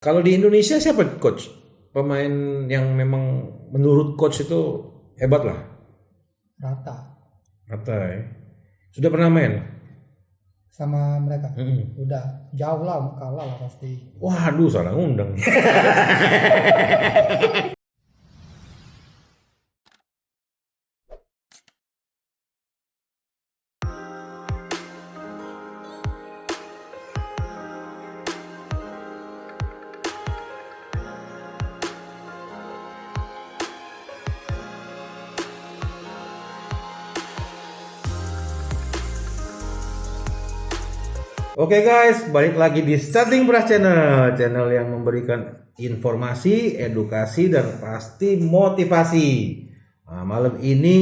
Kalau di Indonesia siapa coach? Pemain yang memang menurut coach itu hebat lah. Rata Kata ya. Sudah pernah main? sama mereka. Mm-mm. Udah jauh lah kalah lah pasti. Waduh, salah ngundang. Oke guys, balik lagi di Starting Brass Channel yang memberikan informasi, edukasi, dan pasti motivasi. Nah, malam ini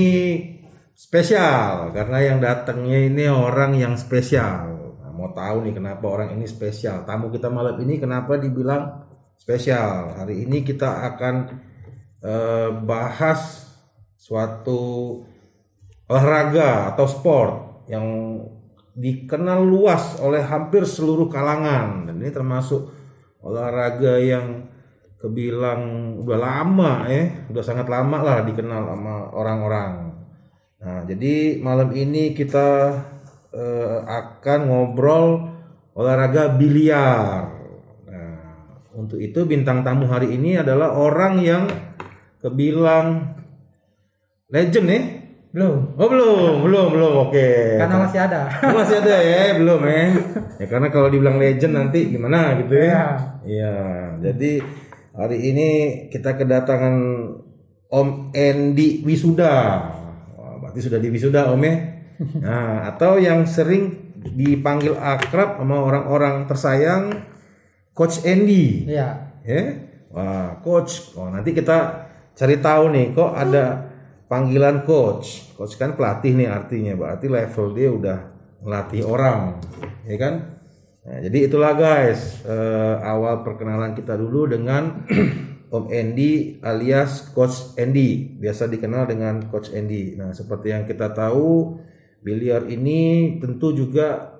spesial karena yang datangnya ini orang yang spesial. Nah, mau tahu nih kenapa orang ini spesial? Tamu kita malam ini kenapa dibilang spesial? Hari ini kita akan bahas suatu olahraga atau sport yang dikenal luas oleh hampir seluruh kalangan, dan ini termasuk olahraga yang kebilang udah lama udah sangat lama lah dikenal sama orang-orang. Nah, jadi malam ini kita akan ngobrol olahraga biliar. Nah, untuk itu bintang tamu hari ini adalah orang yang kebilang legend Belum. Oh belum. Oke. Karena masih ada. Masih ada belum ya karena kalau dibilang legend nanti gimana gitu ya. Iya. Jadi hari ini kita kedatangan Om Endi Wisuda. Wah, berarti sudah di wisuda Om ya. Nah, atau yang sering dipanggil akrab sama orang-orang tersayang Coach Endi. Iya. Wah, Coach. Oh, nanti kita cari tahu nih kok ada panggilan coach. Coach kan pelatih nih artinya, berarti level dia udah ngelatih orang, ya kan? Nah, jadi itulah guys, awal perkenalan kita dulu dengan Om Endi alias Coach Endi, biasa dikenal dengan Coach Endi. Nah, seperti yang kita tahu, biliar ini tentu juga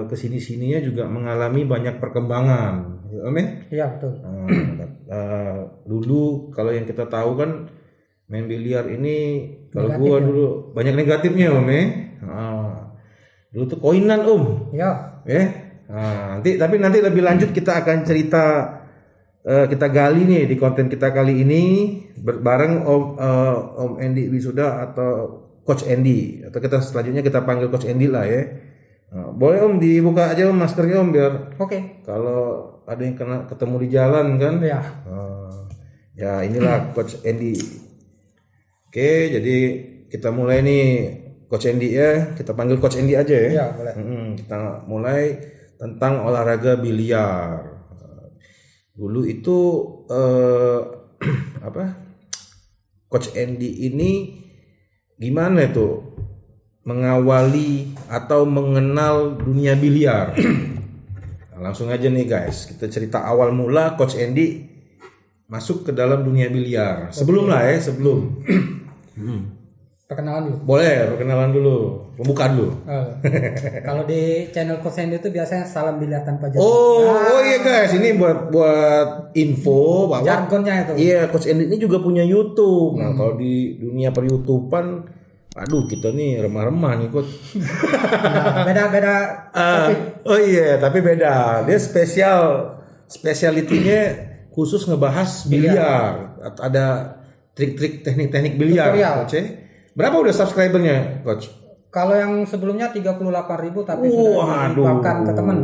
kesini-sininya juga mengalami banyak perkembangan, ya, Om ya? Iya betul. Dulu kalau yang kita tahu kan main biliar ini kalau Negatif gua ya? dulu banyak negatifnya Om dulu tuh koinan Om Iya. nanti lebih lanjut kita akan cerita, kita gali nih di konten kita kali ini bareng Om Endi Wisuda atau Coach Endi, atau kita selanjutnya kita panggil Coach Endi lah ya. Boleh Om dibuka aja Om maskernya Om biar Oke. kalau ada yang ketemu di jalan kan. Iya. Ya inilah Coach Endi. Oke, jadi kita mulai nih Coach Endi ya. Kita panggil Coach Endi aja ya. Iya boleh. Kita mulai tentang olahraga biliar. Dulu itu Coach Endi ini gimana tuh mengawali atau mengenal dunia biliar? Nah, langsung aja nih guys, kita cerita awal mula Coach Endi masuk ke dalam dunia biliar. Sebelum. Perkenalan dulu. Boleh, perkenalan dulu, pembukaan dulu. Kalau di channel Coach Endi itu biasanya salam biliar tanpa jargon. Oh iya guys, ini buat info bahwa Jargonnya itu. iya Coach Endi ini juga punya YouTube. Nah, kalau di dunia per-YouTubean, aduh kita nih remah-remah nih Coach. Beda-beda. Oh iya, tapi beda. Dia spesialitinya khusus ngebahas biliar. Ada trik-trik teknik-teknik biliar, Tutorial. Coach. Berapa udah subscribernya, Coach? Kalau yang sebelumnya 38.000 tapi sudah dihibahkan ke teman.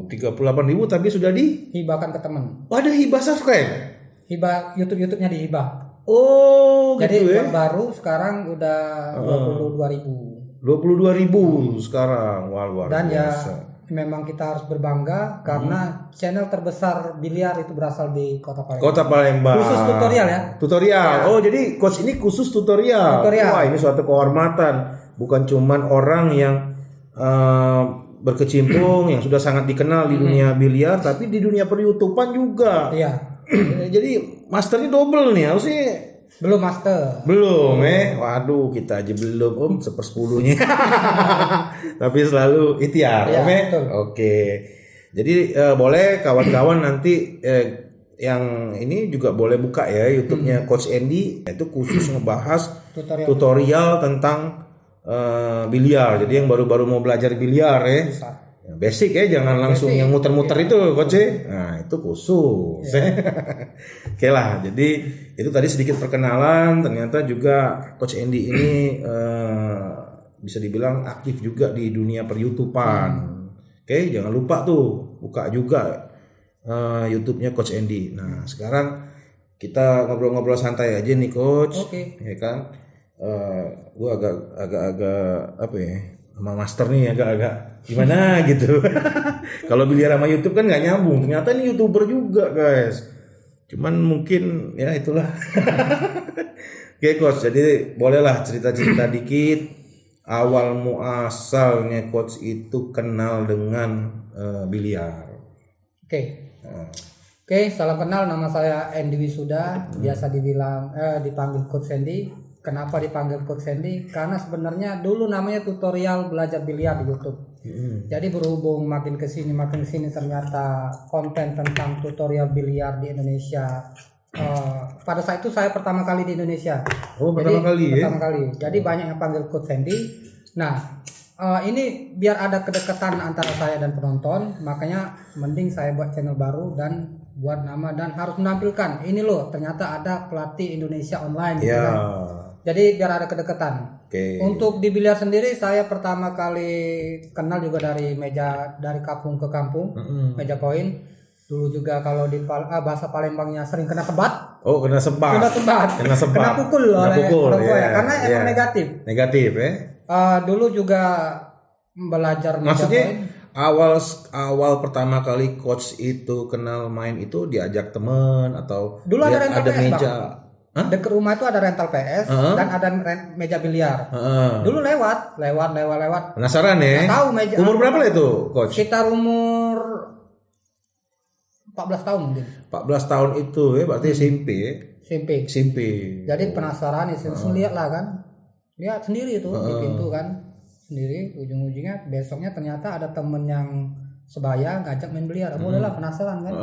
38.000 tapi sudah Hibahkan ke teman. ada hibah subscribe. Hibah YouTube-nya dihibah. Oh, Jadi gitu ya. yang baru sekarang udah 22.000. 22.000 sekarang. Wah, luar Dan ya biasa. memang kita harus berbangga karena channel terbesar biliar itu berasal di Kota Palembang. Kota Palembang. Khusus tutorial ya. Tutorial. Oh, jadi coach ini khusus tutorial. Wah, ini suatu kehormatan. Bukan cuman orang yang berkecimpung yang sudah sangat dikenal di dunia biliar, tapi di dunia per-YouTubean juga. Iya. Jadi masternya double nih harusnya. Belum master. Belum waduh kita aja belum sepersepuluhnya. Tapi selalu ikhtiar Iya, Om betul. Oke. Jadi boleh kawan-kawan nanti yang ini juga boleh buka ya YouTube-nya Coach Andy, itu khusus ngebahas tutorial tentang biliar. Jadi yang baru-baru mau belajar biliar ya. Bisa. Basic ya, jangan langsung yang muter-muter itu coach. Nah, itu khusus. Oke lah, jadi itu tadi sedikit perkenalan. Ternyata juga Coach Andy ini bisa dibilang aktif juga di dunia per-YouTubean. Oke, jangan lupa tuh buka juga YouTube-nya Coach Andy. Nah, sekarang kita ngobrol-ngobrol santai aja nih coach. Ya kan? Gue agak apa ya? Sama master nih agak gimana gitu. Kalau biliar sama YouTube kan nggak nyambung. Ternyata ini YouTuber juga guys. Cuman mungkin ya itulah. Oke coach, jadi bolehlah cerita-cerita dikit awal muasalnya coach itu kenal dengan biliar. Oke, salam kenal, nama saya Andy Wisuda, biasa dipanggil Coach Andy. Kenapa dipanggil Coach Andy? Karena sebenarnya dulu namanya tutorial belajar biliar di YouTube. Jadi berhubung makin kesini ternyata konten tentang tutorial biliar di Indonesia. Pada saat itu saya pertama kali di Indonesia. Pertama kali. Jadi banyak yang panggil Coach Andy. Nah, ini biar ada kedekatan antara saya dan penonton, makanya mending saya buat channel baru dan buat nama dan harus menampilkan ini loh ternyata ada pelatih Indonesia online gitu kan. Jadi biar ada kedekatan. Untuk di biliar sendiri saya pertama kali kenal juga dari kampung ke kampung, meja koin. Dulu juga kalau di bahasa Palembangnya sering kena sebat. Kena sebat. Kena pukul oleh orang tua ya. Karena emang negatif. Negatif ya. Dulu juga belajar meja maksudnya koin. awal pertama kali coach itu kenal main itu diajak teman atau dulu ada rental PS, meja dekat rumah itu ada rental PS dan ada meja biliar. Dulu lewat. Penasaran ya? Nggak tahu meja. Umur berapa lah itu coach? Sekitar umur 14 tahun mungkin. 14 tahun itu ya berarti SMP. Jadi penasaran iseng lihat lah kan. Lihat sendiri itu di pintu kan. Sendiri ujung-ujungnya besoknya ternyata ada temen yang sebaya ngajak main biliar. Bolehlah penasaran kan.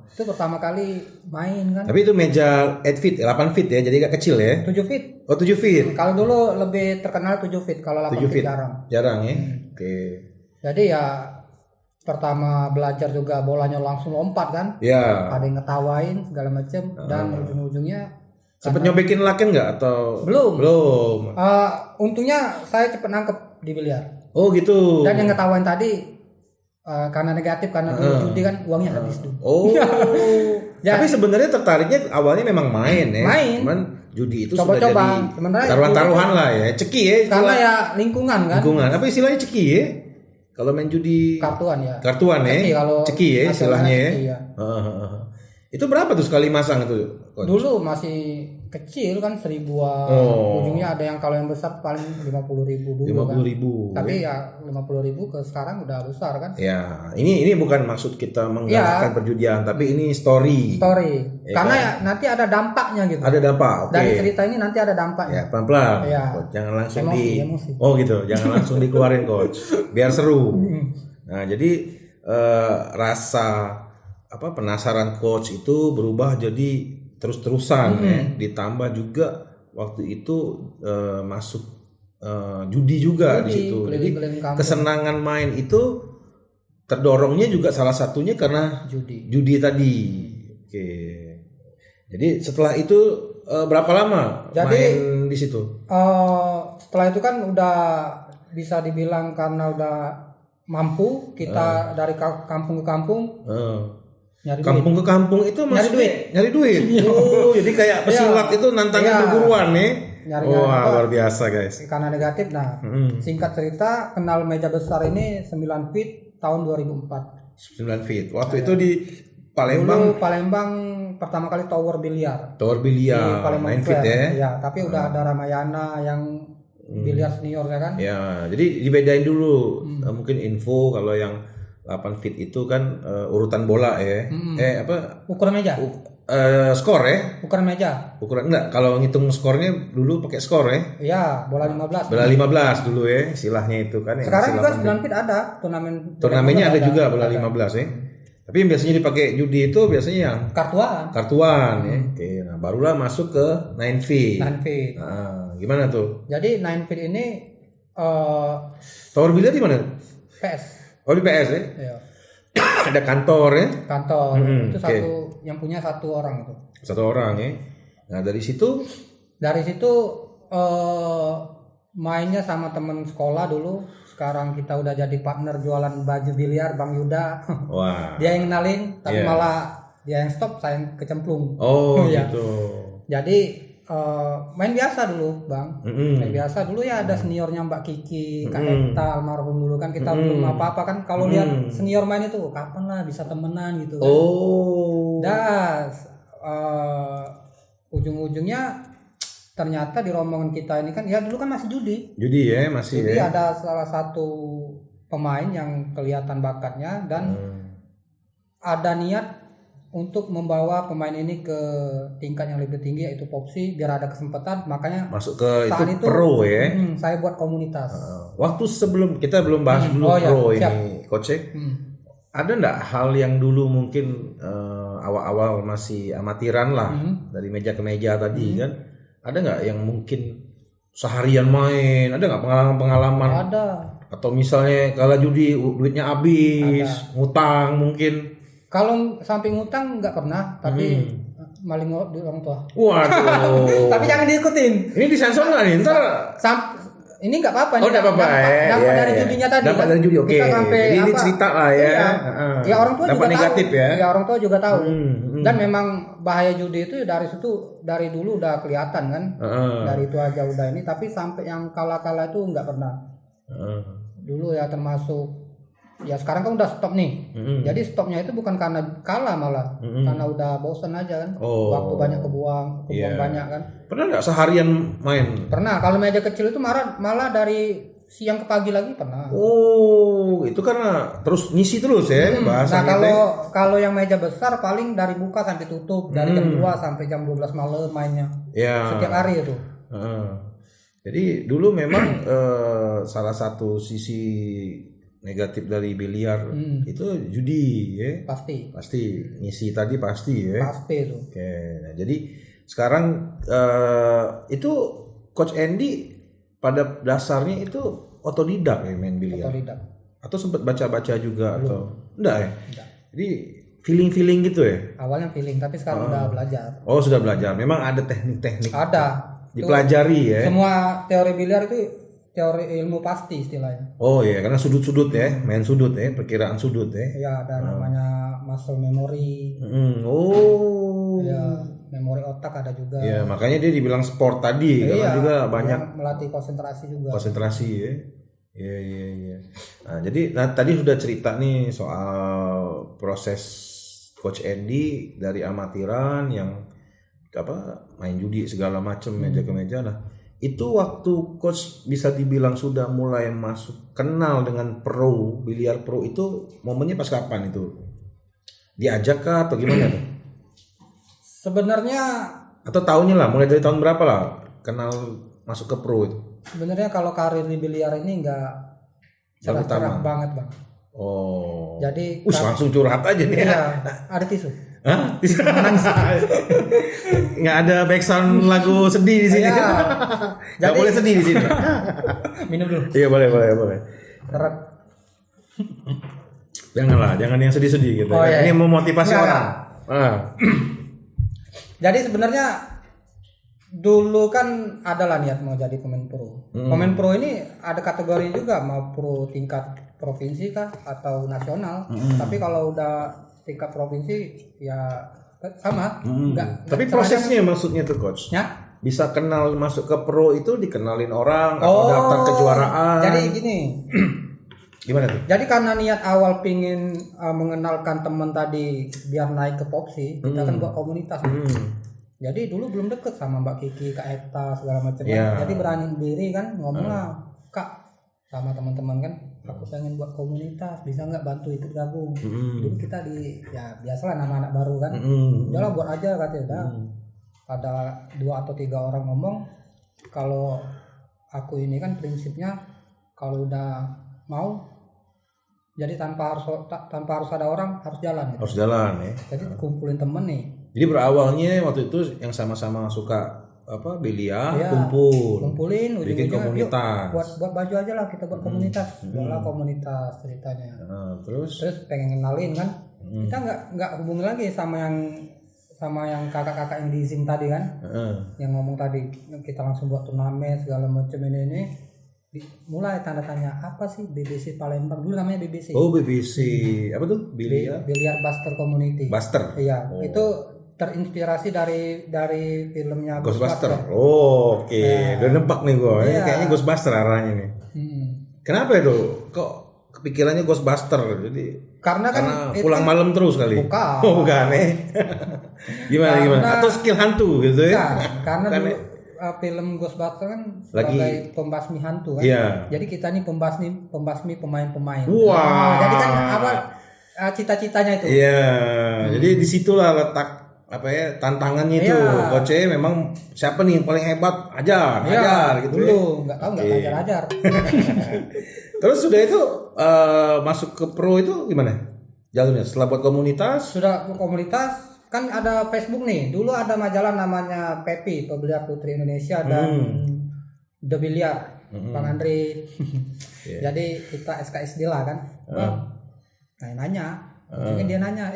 Itu pertama kali main kan. Tapi itu meja 8 feet, 8 feet ya. Jadi agak kecil ya. 7 feet. 7 feet. Kalau dulu lebih terkenal 7 feet, kalau 8 feet jarang. Jarang ya. Oke. Jadi ya pertama belajar juga bolanya langsung lompat kan. Ya. Ada yang ngetawain segala macam dan ujung-ujungnya sempet nyobekin laken nggak atau belum. Untungnya saya cepet nangkep di biliar. Oh gitu. Dan yang ngetawain tadi karena negatif karena dulu judi kan uangnya habis tuh. Ya. Tapi sebenarnya tertariknya awalnya memang main ya. Cuman judi itu coba-coba. Sudah jadi taruhan-taruhan lah ya. Ceki ya. Karena ya lingkungan kan. Apa istilahnya ceki ya? Kalau main judi kartuan ya. Ceki ya istilahnya ya. Iya. Itu berapa tuh sekali masang itu? Dulu masih kecil kan 1000-an. Ujungnya ada yang kalau yang besar paling 50.000 dulu 50.000. Kan. Tapi ya 50.000 ke sekarang udah besar kan. Ya, ini bukan maksud kita menggalakkan perjudian, tapi ini story. Ya, karena kan? Ya nanti ada dampaknya gitu. Ada dampak. Dari cerita ini nanti ada dampaknya. Ya, pelan-pelan. Ya. Coach, jangan langsung emosi. Oh gitu, jangan langsung dikeluarin coach. Biar seru. Nah, jadi rasa penasaran coach itu berubah jadi terus-terusan ya. Ditambah juga waktu itu masuk judi juga di situ. Jadi kesenangan main itu terdorongnya juga salah satunya karena judi tadi. Oke. Jadi setelah itu berapa lama main di situ? Setelah itu kan udah bisa dibilang karena udah mampu kita dari kampung ke kampung. Kampung ke kampung itu nyari duit. Jadi kayak pesulap itu nantangin perguruan nih. Wah, luar biasa guys. Karena negatif. Nah, singkat cerita kenal meja besar ini 9 feet tahun 2004. 9 feet. Waktu itu di Palembang. Dulu Palembang pertama kali tower biliar. Main feet ya. Ya, tapi udah ada Ramayana yang biliar senior ya kan. Ya, jadi dibedain dulu. Mungkin info kalau yang 8 feet itu kan urutan bola ya. Ukuran meja. skor ya. Ukuran meja. Ukuran enggak, kalau ngitung skornya dulu pakai skor ya. Iya, bola 15. Bola 15 dulu ya, istilahnya itu kan. Sekarang juga istilah 9 feet ada turnamennya ada juga bola 15 ya. Tapi yang biasanya dipakai judi itu biasanya yang kartuan ya. Oke, nah barulah masuk ke 9 feet. 9 feet. Nah, gimana tuh? Jadi 9 feet ini Tower biliar di mana? PS. Oh di PS ya. Iya. Ada kantor ya. Kantor. Itu satu yang punya satu orang itu. Satu orang ya. Nah dari situ mainnya sama temen sekolah dulu. Sekarang kita udah jadi partner jualan baju biliar, Bang Yuda. Wah. Dia yang kenalin, tapi malah dia yang stop, saya yang kecemplung. Oh gitu. Jadi main biasa dulu, Bang. Main biasa dulu ya, ada seniornya Mbak Kiki, Kak Eta almarhum dulu kan, kita belum apa-apa kan. Kalau lihat senior main itu kapan lah bisa temenan gitu kan. Ujung-ujungnya ternyata di rombongan kita ini kan ya dulu kan masih judi ya, masih. Jadi ada salah satu pemain yang kelihatan bakatnya dan ada niat untuk membawa pemain ini ke tingkat yang lebih tinggi, yaitu Popsi, biar ada kesempatan. Makanya masuk ke itu pro ya. Saya buat komunitas. Waktu sebelum kita belum bahas dulu pro ini, Coach. Ada nggak hal yang dulu mungkin awal-awal masih amatiran lah, dari meja ke meja tadi kan? Ada nggak yang mungkin seharian main? Ada nggak pengalaman? Ada. Atau misalnya kalau judi duitnya habis, ngutang mungkin? Kalau sampai ngutang nggak pernah, tapi maling di orang tua. Waduh. Tapi jangan diikutin. Ini disensor nggak nih? Ntar ini nggak apa-apa. Oh nggak apa-apa. Dapat dari judinya tadi. Dapat dari judi, oke. Jadi ini cerita lah ya. Ya orang tua dapat juga negatif tahu. Ya. Ya orang tua juga tahu. Dan memang bahaya judi itu dari dulu udah kelihatan kan. Dari itu aja udah ini. Tapi sampai yang kalah-kalah itu nggak pernah. Dulu ya termasuk. Ya sekarang kan udah stop nih. Jadi stopnya itu bukan karena kalah malah, karena udah bosan aja kan. Waktu banyak kebuang banyak kan. Pernah nggak seharian main? Pernah. Kalau meja kecil itu malah dari siang ke pagi lagi pernah. Oh, itu karena terus ngisi terus ya bahasanya. Nah kalau yang meja besar paling dari buka sampai tutup, dari jam 2 sampai jam 12 malam mainnya. Setiap hari itu. Jadi dulu memang salah satu sisi negatif dari biliar itu judi ya. Pasti ngisi tadi pasti ya. Pasti itu. Oke. Nah, jadi sekarang itu Coach Andy pada dasarnya itu otodidak ya main biliar. Otodidak. Atau sempat baca-baca juga atau enggak ya? Enggak. Jadi feeling gitu ya. Awalnya feeling, tapi sekarang udah belajar. Oh, sudah belajar. Memang ada teknik-teknik. Ada. Dipelajari ya. Semua teori biliar itu teori ilmu pasti istilahnya. Oh iya, karena sudut-sudut ya, main sudut ya, perkiraan sudut ya. Iya, ada namanya muscle memory. Ya, memori otak ada juga. Ya, makanya dia dibilang sport tadi, karena juga banyak melatih konsentrasi juga. Konsentrasi ya. Iya. Nah, jadi tadi sudah cerita nih soal proses Coach Andy dari amatiran yang main judi segala macam meja ke meja lah. Itu waktu coach bisa dibilang sudah mulai masuk kenal dengan pro, biliar pro itu momennya pas kapan itu? Diajak kah atau gimana tuh? Sebenarnya atau tahunnya lah, mulai dari tahun berapa lah kenal masuk ke pro itu? Sebenarnya kalau karir di biliar ini enggak cerah banget, Bang. Oh. Jadi langsung curhat aja nih. Iya, ada tisu. Hah? Nggak ada background lagu sedih di sini. Nggak boleh sedih di sini. Minum dulu. Iya boleh. Seret. Jangan yang sedih-sedih gitu. Ini memotivasi orang. Jadi sebenarnya dulu kan adalah niat mau jadi pemain pro. Pemain pro ini ada kategori juga, mau pro tingkat provinsi kah atau nasional. Tapi kalau udah tingkat provinsi ya sama. Tapi prosesnya maksudnya tuh coach. Ya? Bisa kenal masuk ke pro itu dikenalin orang atau daftar kejuaraan. Jadi gini. Gimana tuh? Jadi karena niat awal pingin mengenalkan teman tadi biar naik ke Popsi, kita kan buat komunitas. Jadi dulu belum deket sama Mbak Kiki, Kak Eta segala macam. Jadi berani diri kan ngomong lah, Kak sama teman-teman kan, aku pengen buat komunitas, bisa nggak bantu ikut gabung. Dulu kita ya biasalah nama anak baru kan, udahlah buat aja katanya. Udah ada 2 atau 3 orang ngomong, kalau aku ini kan prinsipnya kalau udah mau, jadi tanpa harus ada orang, harus jalan gitu. Harus jalan ya. Jadi kumpulin temen nih. Jadi berawalnya waktu itu yang sama-sama suka biliar, Ya, kumpulin bikin komunitas. Buat baju aja lah, kita buat komunitas. Buatlah komunitas ceritanya. Terus pengen kenalin kan. Kita nggak hubungi lagi sama yang kakak-kakak yang di Zing tadi kan. Yang ngomong tadi, kita langsung buat turnamen segala macam ini. Mulai tanda tanya, apa sih BBC Palembang? Dulu namanya BBC. Oh, BBC. Apa tuh? Biliar Buster Community. Buster. Iya, itu terinspirasi dari filmnya Ghostbuster. Oh, oke. Udah nebak nih gue. Ini kayaknya Ghostbuster arahnya nih. Kenapa itu? Kok kepikirannya Ghostbuster? Jadi karena pulang malam terus kali. Bukan. Oh, bukan gimana? Atau skill hantu gitu ya? Karena dulu film Ghostbuster kan sebagai pembasmi hantu kan. Iya. Jadi kita nih pembasmi pemain-pemain. Wah. Jadi kan cita-citanya itu. Iya. Jadi disitulah letak tantangannya itu. Coach memang siapa nih yang paling hebat, ajar gitu dulu nggak tahu nggak ajar. Terus sudah itu masuk ke pro itu gimana jalurnya setelah buat komunitas? Sudah komunitas kan ada Facebook nih, dulu ada majalah namanya Pepi, Pebeliar Putri Indonesia dan The Biliar, Bang Andri. Jadi kita SKSD lah kan. Nanya mungkin dia nanya,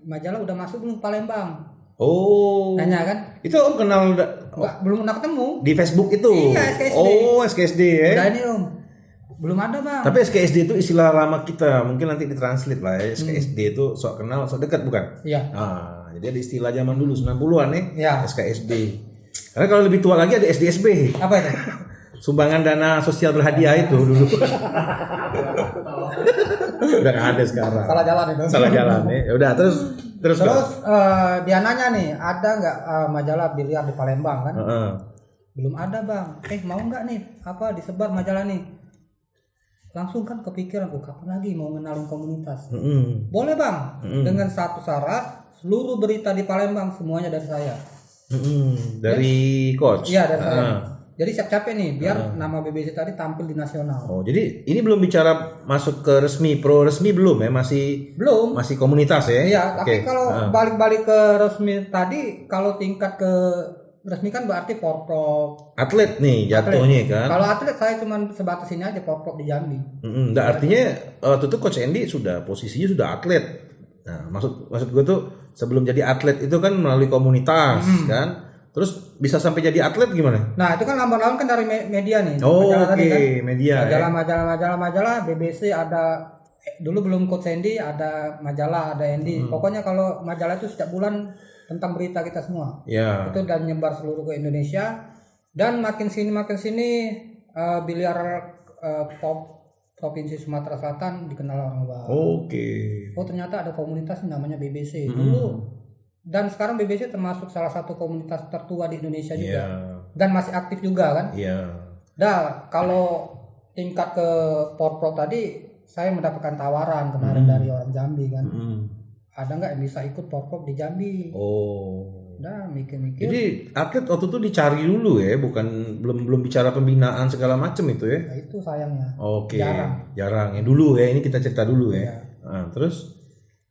majalah udah masuk belum Palembang? Oh. Nanya kan? Itu Om kenal belum pernah ketemu. Di Facebook itu? Iya, SKSD. Oh, SKSD ya. Udah ini Om. Belum ada Bang. Tapi SKSD itu istilah lama kita. Mungkin nanti ditranslate lah ya. SKSD itu sok kenal, sok dekat bukan? Iya. Jadi ada istilah zaman dulu 90-an nih. Iya. SKSD. Karena kalau lebih tua lagi ada SDSB. Apa itu? Sumbangan dana sosial berhadiah itu dulu. Udah nggak ada sekarang. Salah jalan itu. Salah jalan ya. Udah terus dia nanya nih, ada nggak majalah biliar di Palembang kan? Belum ada Bang. Mau nggak nih disebar majalah nih? Langsung kan kepikiran, kapan lagi mau ngenalin komunitas? Boleh Bang, dengan satu syarat, seluruh berita di Palembang semuanya dari saya. Dari coach? Iya, dari saya. Jadi siap-siap nih biar nama BBC tadi tampil di nasional. Oh, jadi ini belum bicara masuk ke resmi, pro resmi belum ya? Masih komunitas ya? Iya, tapi kalau balik ke resmi tadi, kalau tingkat ke resmi kan berarti porprov. Atlet nih jatuhnya kan. Kalau atlet saya cuma sebatas ini aja, porprov di Jambi. Artinya tuh Coach Andy posisinya sudah atlet. Nah, maksud gue tuh sebelum jadi atlet itu kan melalui komunitas kan. Terus bisa sampai jadi atlet gimana? Nah, itu kan lamban-lamban kan dari media nih. Media. Majalah BBC ada dulu belum Coach Andy, ada majalah, ada Andy. Pokoknya kalau majalah itu setiap bulan tentang berita kita semua. Iya. Itu dan nyebar seluruh ke Indonesia dan makin sini biliar Provinsi Sumatera Selatan dikenal orang luar. Oh, ternyata ada komunitas namanya BBC. Dulu dan sekarang BBC termasuk salah satu komunitas tertua di Indonesia juga. Dan masih aktif juga kan? Kalau tingkat ke porprov tadi saya mendapatkan tawaran kemarin dari orang Jambi kan. Ada nggak yang bisa ikut porprov di Jambi? Udah mikir-mikir. Jadi atlet waktu itu dicari dulu ya, bukan belum bicara pembinaan segala macam itu ya? Nah, itu sayangnya. Jarang ya dulu ya. Ini kita cerita dulu ya. Terus?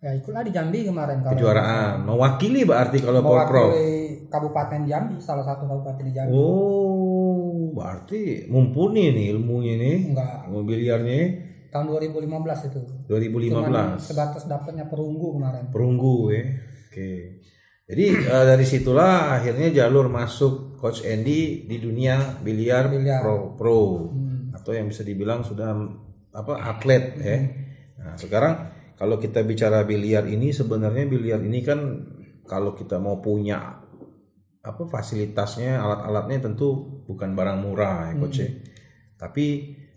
Ya ikutlah di Jambi kemarin. Kejuaraan. Mewakili berarti kalau porprov. Mewakili Kabupaten Jambi, salah satu kabupaten di Jambi. Oh, berarti mumpuni nih ilmunya nih. Enggak. Ilmu biliarnya. Tahun 2015 itu. 2015. Cuman sebatas dapatnya perunggu kemarin. Perunggu ya. Jadi dari situlah akhirnya jalur masuk Coach Andy di dunia biliar. Pro. Atau yang bisa dibilang sudah atlet ya. Nah, sekarang kalau kita bicara biliar ini, sebenarnya biliar ini kan kalau kita mau punya fasilitasnya, alat-alatnya tentu bukan barang murah ya Coach. Tapi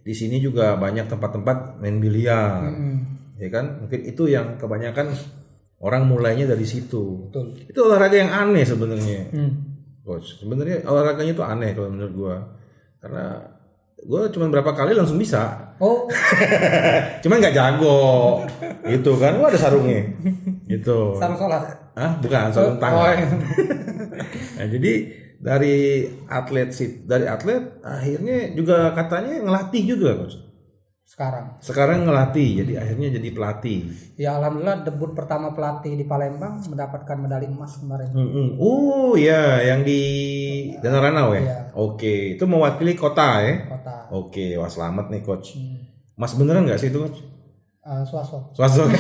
di sini juga banyak tempat-tempat main biliar. Ya kan? Mungkin itu yang kebanyakan orang mulainya dari situ. Betul. Itu olahraga yang aneh sebenarnya. Coach, sebenarnya olahraganya itu aneh kalau menurut gua. Karena gue cuma berapa kali langsung bisa. Oh, Cuman nggak jago, gitu kan? Gua ada sarungnya, gitu. sarung sholat. Ah, bukan sarung Oh, tangan. iya. Nah, jadi dari atlet akhirnya juga katanya ngelatih juga, Coach. Sekarang ngelatih, jadi akhirnya jadi pelatih. Ya alhamdulillah debut pertama pelatih di Palembang mendapatkan medali emas kemarin. Oh ya, yang di Danau Ranau ya. Iya. Oke, itu mewakili kota ya. Kota. Oke, wah selamat nih Coach. Mas beneran nggak sih itu Coach? Suaso. Suaso.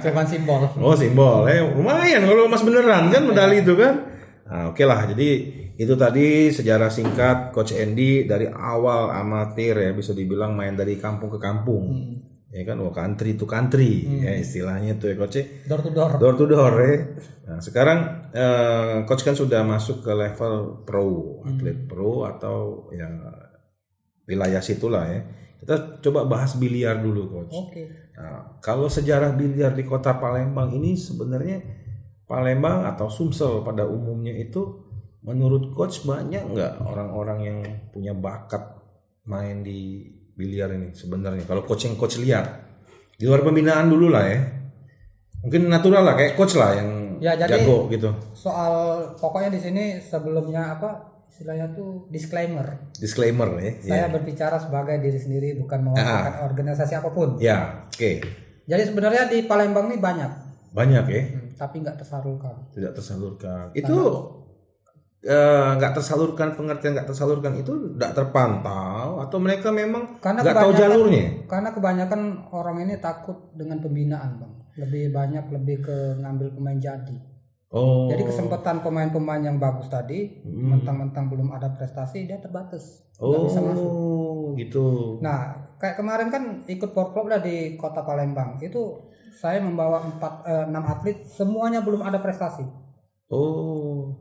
Cuman simbol. Oh simbol, lumayan kalau mas beneran kan medali itu kan. Nah, oke lah, jadi itu tadi sejarah singkat Coach Andy dari awal amatir ya, bisa dibilang main dari kampung ke kampung. Ya kan, country to country ya istilahnya tuh ya Coach. Door to door. Door to door ya. Nah, sekarang Coach kan sudah masuk ke level pro, atlet pro atau ya wilayah situlah ya. Kita coba bahas biliar dulu Coach. Oke. Nah, kalau sejarah biliar di kota Palembang ini sebenarnya Palembang atau Sumsel pada umumnya itu menurut Coach banyak nggak orang-orang yang punya bakat main di biliar ini sebenarnya? Kalau Coach lihat di luar pembinaan dulu lah ya, mungkin natural lah kayak Coach lah yang Ya, jadi jago gitu. soal pokoknya di sini sebelumnya istilahnya tuh disclaimer. Disclaimer ya. Saya berbicara sebagai diri sendiri bukan mewakilkan organisasi apapun. Ya, oke. Jadi sebenarnya di Palembang ini banyak, Ya, tapi nggak tersalurkan. tidak tersalurkan. Itu nggak tersalurkan, pengertian nggak tersalurkan itu nggak terpantau atau mereka memang nggak tahu jalurnya? Karena kebanyakan orang ini takut dengan pembinaan, Bang. Lebih ke ngambil pemain jadi. Oh. Jadi kesempatan pemain-pemain yang bagus tadi, mentang-mentang belum ada prestasi, dia terbatas, nggak bisa masuk. Gitu. Nah, kayak kemarin kan ikut porprov lah di Kota Palembang. Itu saya membawa 6 atlet, semuanya belum ada prestasi. Oh.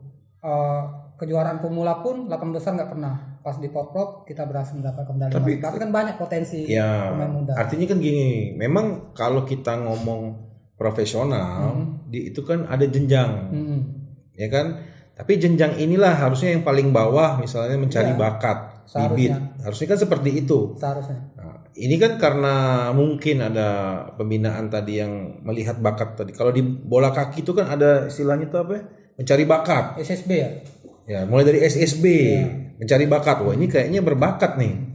Kejuaraan pemula pun 8 besar nggak pernah. Pas di porprov kita berhasil mendapatkan medali. Tapi kan banyak potensi pemain muda. Artinya kan gini, memang kalau kita ngomong profesional, itu kan ada jenjang, ya kan? Tapi jenjang inilah harusnya yang paling bawah, misalnya mencari bakat, bibit, harusnya kan seperti itu. Seharusnya. Nah, ini kan karena mungkin ada pembinaan tadi yang melihat bakat tadi. Kalau di bola kaki itu kan ada istilahnya itu apa? Mencari bakat. SSB ya. Ya, mulai dari SSB, mencari bakat. Wah, ini kayaknya berbakat nih.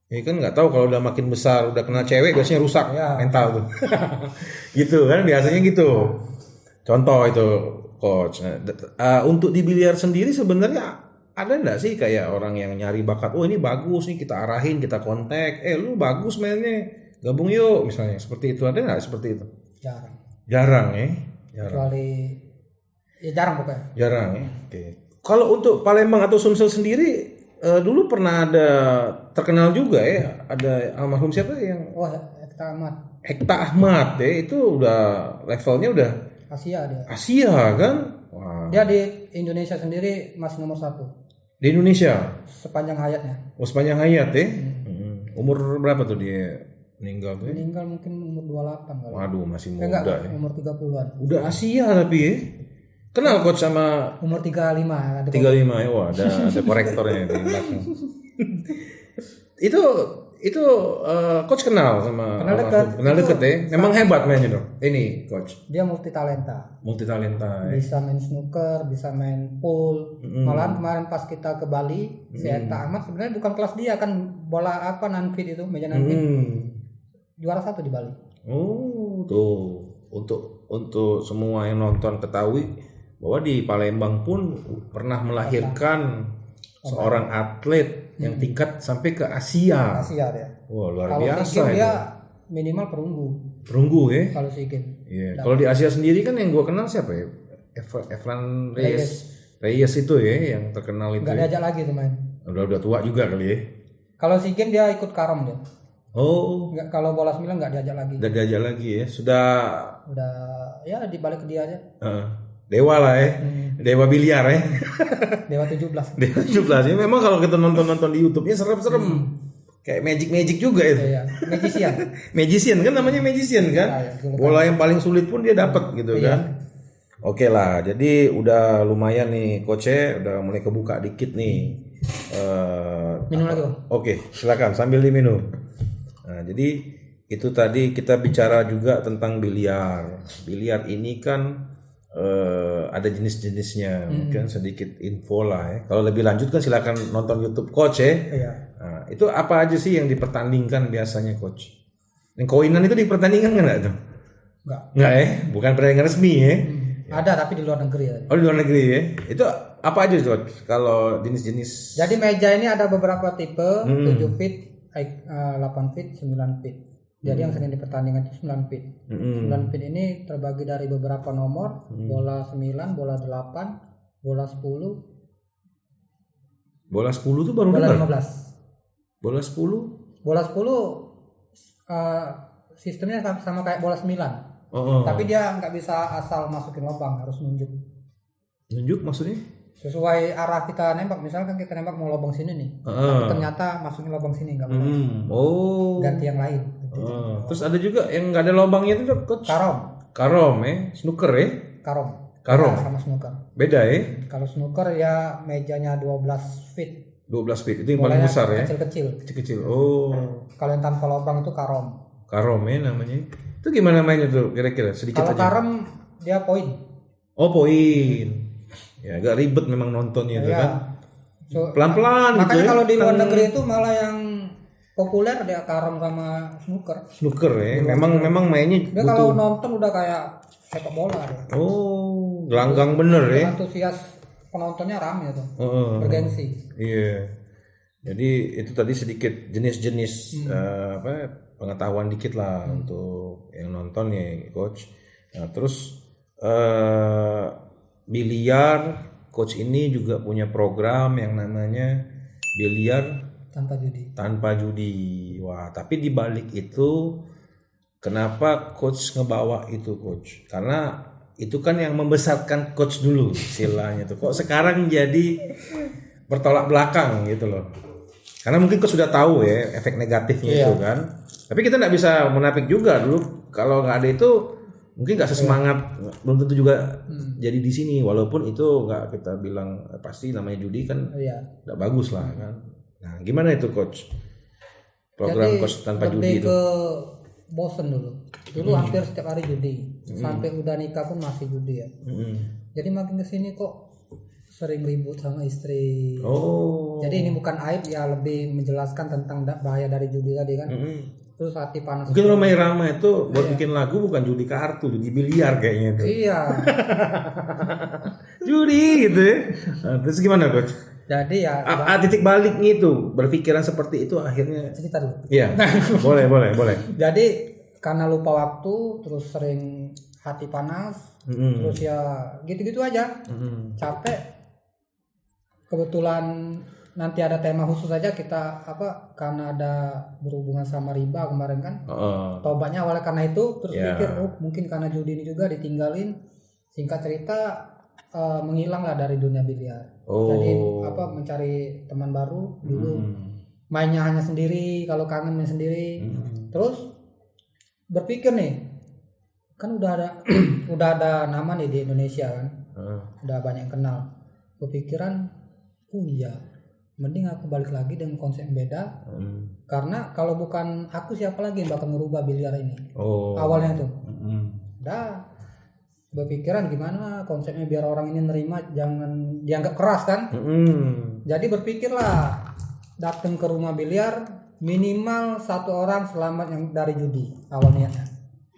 Ini kan nggak tahu kalau udah makin besar, udah kenal cewek biasanya rusak mental tuh. Gitu kan biasanya gitu. Contoh itu Coach. Nah, untuk di biliar sendiri sebenarnya ada nggak sih kayak orang yang nyari bakat? Oh ini bagus nih, kita arahin, kita kontak. Lu bagus mainnya, gabung yuk misalnya. Seperti itu ada nggak seperti itu? Jarang ya. Kecuali ya jarang pokoknya. Jarang ya. Oke. Kalau untuk Palembang atau Sumsel sendiri dulu pernah ada terkenal juga ya, ada almarhum siapa yang Hekta Ahmad ya, itu udah levelnya udah Asia kan. Wah. Dia di Indonesia sendiri masih nomor 1 di Indonesia sepanjang hayatnya. Sepanjang hayat ya. Umur berapa tuh dia meninggal tuh ya? Meninggal mungkin umur 28 kali. Waduh masih muda ya. Umur 30-an. Udah Asia tapi ya. Kenal Coach sama umur 35 ada 35 ya. Wah, ada korektornya di belakang. Itu Coach kenal sama kenal dekat ya. Memang hebat mainnya dong. Ini Coach. Dia multi talenta. Ya. Bisa main snooker, bisa main pool. Malahan kemarin pas kita ke Bali, si Hekta Ahmad sebenarnya bukan kelas dia kan bola non-fit itu, meja non-fit. Juara 1 di Bali. Oh, tuh. Untuk semua yang nonton ketahui bahwa di Palembang pun pernah melahirkan seorang atlet yang tingkat sampai ke Asia. Dia. Wah, luar kalau biasa itu. Dia minimal perunggu ya. Kalau Sigin. Iya. Kalau di Asia sendiri kan yang gue kenal siapa ya? Efran Reyes itu ya yang terkenal itu. Enggak diajak lagi tuh main. Udah tua juga kali ya. Kalau Sigin dia ikut Karom dia. Oh. Enggak, kalau bola 9 enggak diajak lagi. Udah diajak lagi ya. Udah ya dibalik ke dia aja. Dewa lah ya. Dewa biliar ya. Dewa 17. Dewa 17 ya. Memang kalau kita nonton di YouTube-nya serem-serem. Kayak magic juga itu. Iya. Magician kan namanya magician kan. Bola yang paling sulit pun dia dapat gitu kan. Oke lah, jadi udah lumayan nih coach, udah mulai kebuka dikit nih. Minum lagi, Om. Oke, silakan sambil diminum. Nah, jadi itu tadi kita bicara juga tentang biliar. Biliar ini kan ada jenis-jenisnya, mungkin sedikit info lah ya. Kalau lebih lanjut kan silakan nonton YouTube coach ya. Iya. Nah, itu apa aja sih yang dipertandingkan biasanya coach? Yang koinan itu dipertandingkan nggak tuh? Nggak ya, bukan pertandingan resmi ya. Ada tapi di luar negeri ya. Oh di luar negeri ya. Itu apa aja coach? Kalau jenis-jenis? Jadi meja ini ada beberapa tipe, 7 feet, 8 feet, 9 feet. Jadi yang sering dipertandingkan itu 9 feet. 9 feet ini terbagi dari beberapa nomor, bola 9, bola 8, bola 10. Bola 10 tuh baru bola dengar. 15. Bola 10? Bola 10 sistemnya sama kayak bola 9. Tapi dia nggak bisa asal masukin lubang, harus nunjuk. Nunjuk maksudnya? Sesuai arah kita nembak, misalkan kita nembak mau lubang sini nih, tapi ternyata masukin lubang sini nggak boleh. Ganti yang lain. Terus ada juga yang nggak ada lubangnya itu coach? Karom ya, snooker ya? Karom. Ya, sama snooker. Beda ya? Kalau snooker ya mejanya 12 feet. 12 feet itu yang paling besar ya? Kecil-kecil. Oh. Kalau yang tanpa lubang itu karom. Karom ya namanya. Itu gimana mainnya tuh kira-kira sedikit kalau aja? Kalau karom dia poin. Oh poin. Ya agak ribet memang nontonnya itu kan. Pelan-pelan makanya gitu. Kalau di luar negeri itu malah yang populer dia karom sama snooker. Snooker ya. Memang mainnya dia kalau nonton udah kayak sepak bola deh. Oh, gelanggang bener ya. Antusias penontonnya rame tuh. Bergengsi. Iya. Jadi itu tadi sedikit jenis-jenis pengetahuan dikit lah untuk yang nonton ya coach. Nah, terus biliar coach ini juga punya program yang namanya biliar tanpa judi. Wah, tapi di balik itu kenapa coach ngebawa itu coach? Karena itu kan yang membesarkan coach dulu istilahnya tuh. Kok sekarang jadi bertolak belakang gitu loh. Karena mungkin coach sudah tahu ya efek negatifnya itu kan. Tapi kita nggak bisa menapik juga dulu kalau nggak ada itu mungkin nggak sesemangat, belum tentu juga jadi di sini. Walaupun itu nggak kita bilang pasti namanya judi kan nggak bagus lah kan. Nah gimana itu coach? Program jadi, coach tanpa judi itu? Ke bosen dulu hampir setiap hari judi, sampai udah nikah pun masih judi ya. Jadi makin kesini kok sering ribut sama istri. Jadi ini bukan aib ya, lebih menjelaskan tentang bahaya dari judi tadi kan. Terus hati panas. Mungkin Rhoma Irama itu buat bikin lagu bukan judi kartu, judi biliar kayaknya itu. Iya. Judi gitu ya. Nah, terus gimana coach? Jadi ya. Titik baliknya itu berpikiran seperti itu akhirnya. Cerita dulu. Iya. boleh. Jadi karena lupa waktu, terus sering hati panas, terus ya gitu-gitu aja. Capek. Kebetulan nanti ada tema khusus aja kita karena ada berhubungan sama riba kemarin kan. Tobatnya awalnya karena itu, terus pikir mungkin karena judi ini juga ditinggalin. Singkat cerita menghilang lah dari dunia biliar. Jadi mencari teman baru dulu. Mainnya hanya sendiri, kalau kangen main sendiri. Terus berpikir nih, kan udah ada nama nih di Indonesia kan. Udah banyak yang kenal. Kepikiran iya, mending aku balik lagi dengan konsep yang beda. Karena kalau bukan aku siapa lagi yang bakal merubah biliar ini. Awalnya tuh udah berpikiran gimana konsepnya biar orang ini nerima, jangan dianggap keras kan. Jadi berpikirlah datang ke rumah biliar, minimal satu orang selamat yang dari judi awalnya.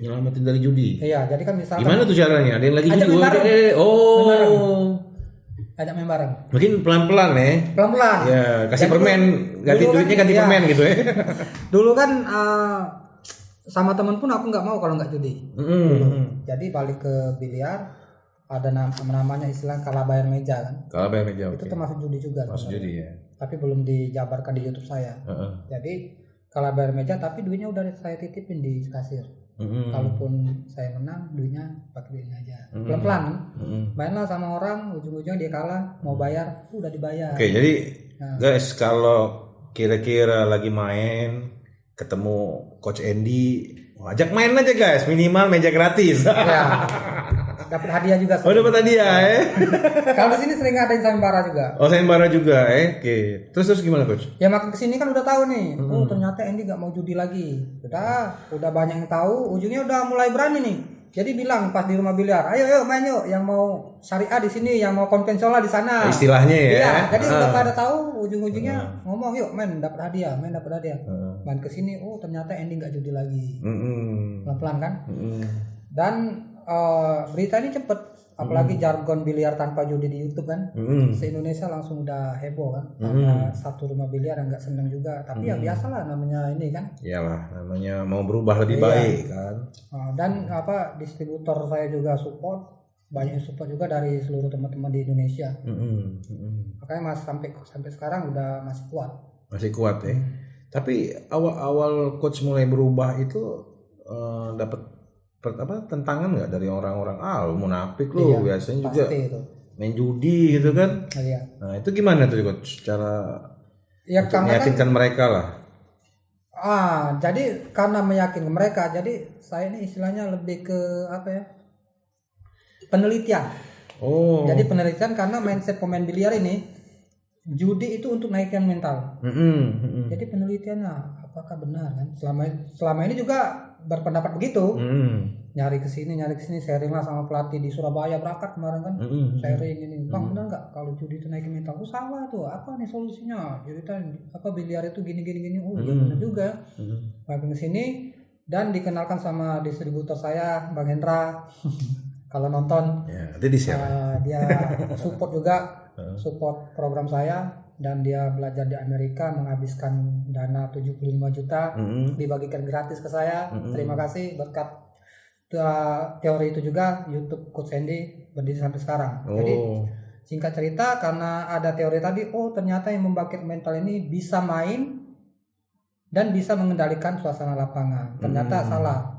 Nyelamatin dari judi? Iya, jadi kan misalkan gimana tuh caranya? Ada yang lagi judi? Ajak main bareng. Mungkin pelan-pelan ya. Pelan-pelan. Ya, kasih permen, ganti duitnya ganti permen gitu ya. Dulu kan sama temen pun aku nggak mau kalau nggak judi. Jadi balik ke biliar, ada namanya istilah kalah bayar meja kan. Kalah bayar meja. Itu termasuk judi juga. Masuk judi ya. Tapi belum dijabarkan di YouTube saya. Jadi kalah bayar meja, tapi duitnya udah saya titipin di kasir. Kalaupun saya menang, duitnya pakai duitnya aja. Pelan-pelan. Mainlah sama orang, ujung-ujungnya dia kalah, mau bayar, udah dibayar. Oke, jadi guys, kalau kira-kira lagi main ketemu Coach Andy, ajak main aja guys, minimal meja gratis. dapat hadiah juga. Oh, dapat hadiah. Kalau di sini sering ngadain sayembara juga. Oh, sayembara juga. Oke. Terus gimana, Coach? Ya makin kesini kan udah tahu nih. Oh, ternyata Andy nggak mau judi lagi. Udah banyak yang tahu. Ujungnya udah mulai berani nih. Jadi bilang pas di rumah biliar, ayo main yuk. Yang mau syariah di sini, yang mau konvensional di sana. Istilahnya ya. Iya. Jadi udah pada tahu. Ujung-ujungnya ngomong yuk main dapat hadiah, main dapat hadiah. Main kesini, oh ternyata Andy nggak judi lagi. Pelan-pelan kan. Dan berita ini cepet, apalagi jargon biliar tanpa judi di YouTube kan, se-Indonesia langsung udah heboh kan, karena satu rumah biliar yang nggak seneng juga, tapi ya biasalah namanya ini kan. Iyalah, namanya mau berubah lebih baik kan. Dan distributor saya juga support, banyak yang support juga dari seluruh teman-teman di Indonesia. Makanya sampai sekarang udah masih kuat. Masih kuat ya. Tapi awal Coach mulai berubah itu dapat tentangan nggak dari orang-orang munafik lo biasanya juga itu. Main judi gitu kan. Iya. Nah itu gimana tuh Coach cara untuk meyakinkan mereka lah? Jadi karena meyakinkan mereka, jadi saya ini istilahnya lebih ke penelitian. Jadi penelitian karena mindset pemain biliar ini, judi itu untuk naikkan mental. Jadi penelitiannya apakah benar kan? Selama ini juga berpendapat begitu. Nyari kesini sharing lah sama pelatih di Surabaya, berangkat kemarin kan. Sharing ini, Bang benar nggak kalau judi itu naikin mental? Salah tuh, apa nih solusinya? Jadi biliar itu gini. Oh iya benar juga. Makin kesini dan dikenalkan sama distributor saya Bang Hendra. Kalau nonton nanti di-share. Dia support juga, support program saya, dan dia belajar di Amerika menghabiskan dana 75 juta dibagikan gratis ke saya. Terima kasih berkat teori itu juga YouTube Coach Andy berdiri sampai sekarang. Jadi singkat cerita, karena ada teori tadi, ternyata yang membangkit mental ini bisa main dan bisa mengendalikan suasana lapangan. Ternyata salah.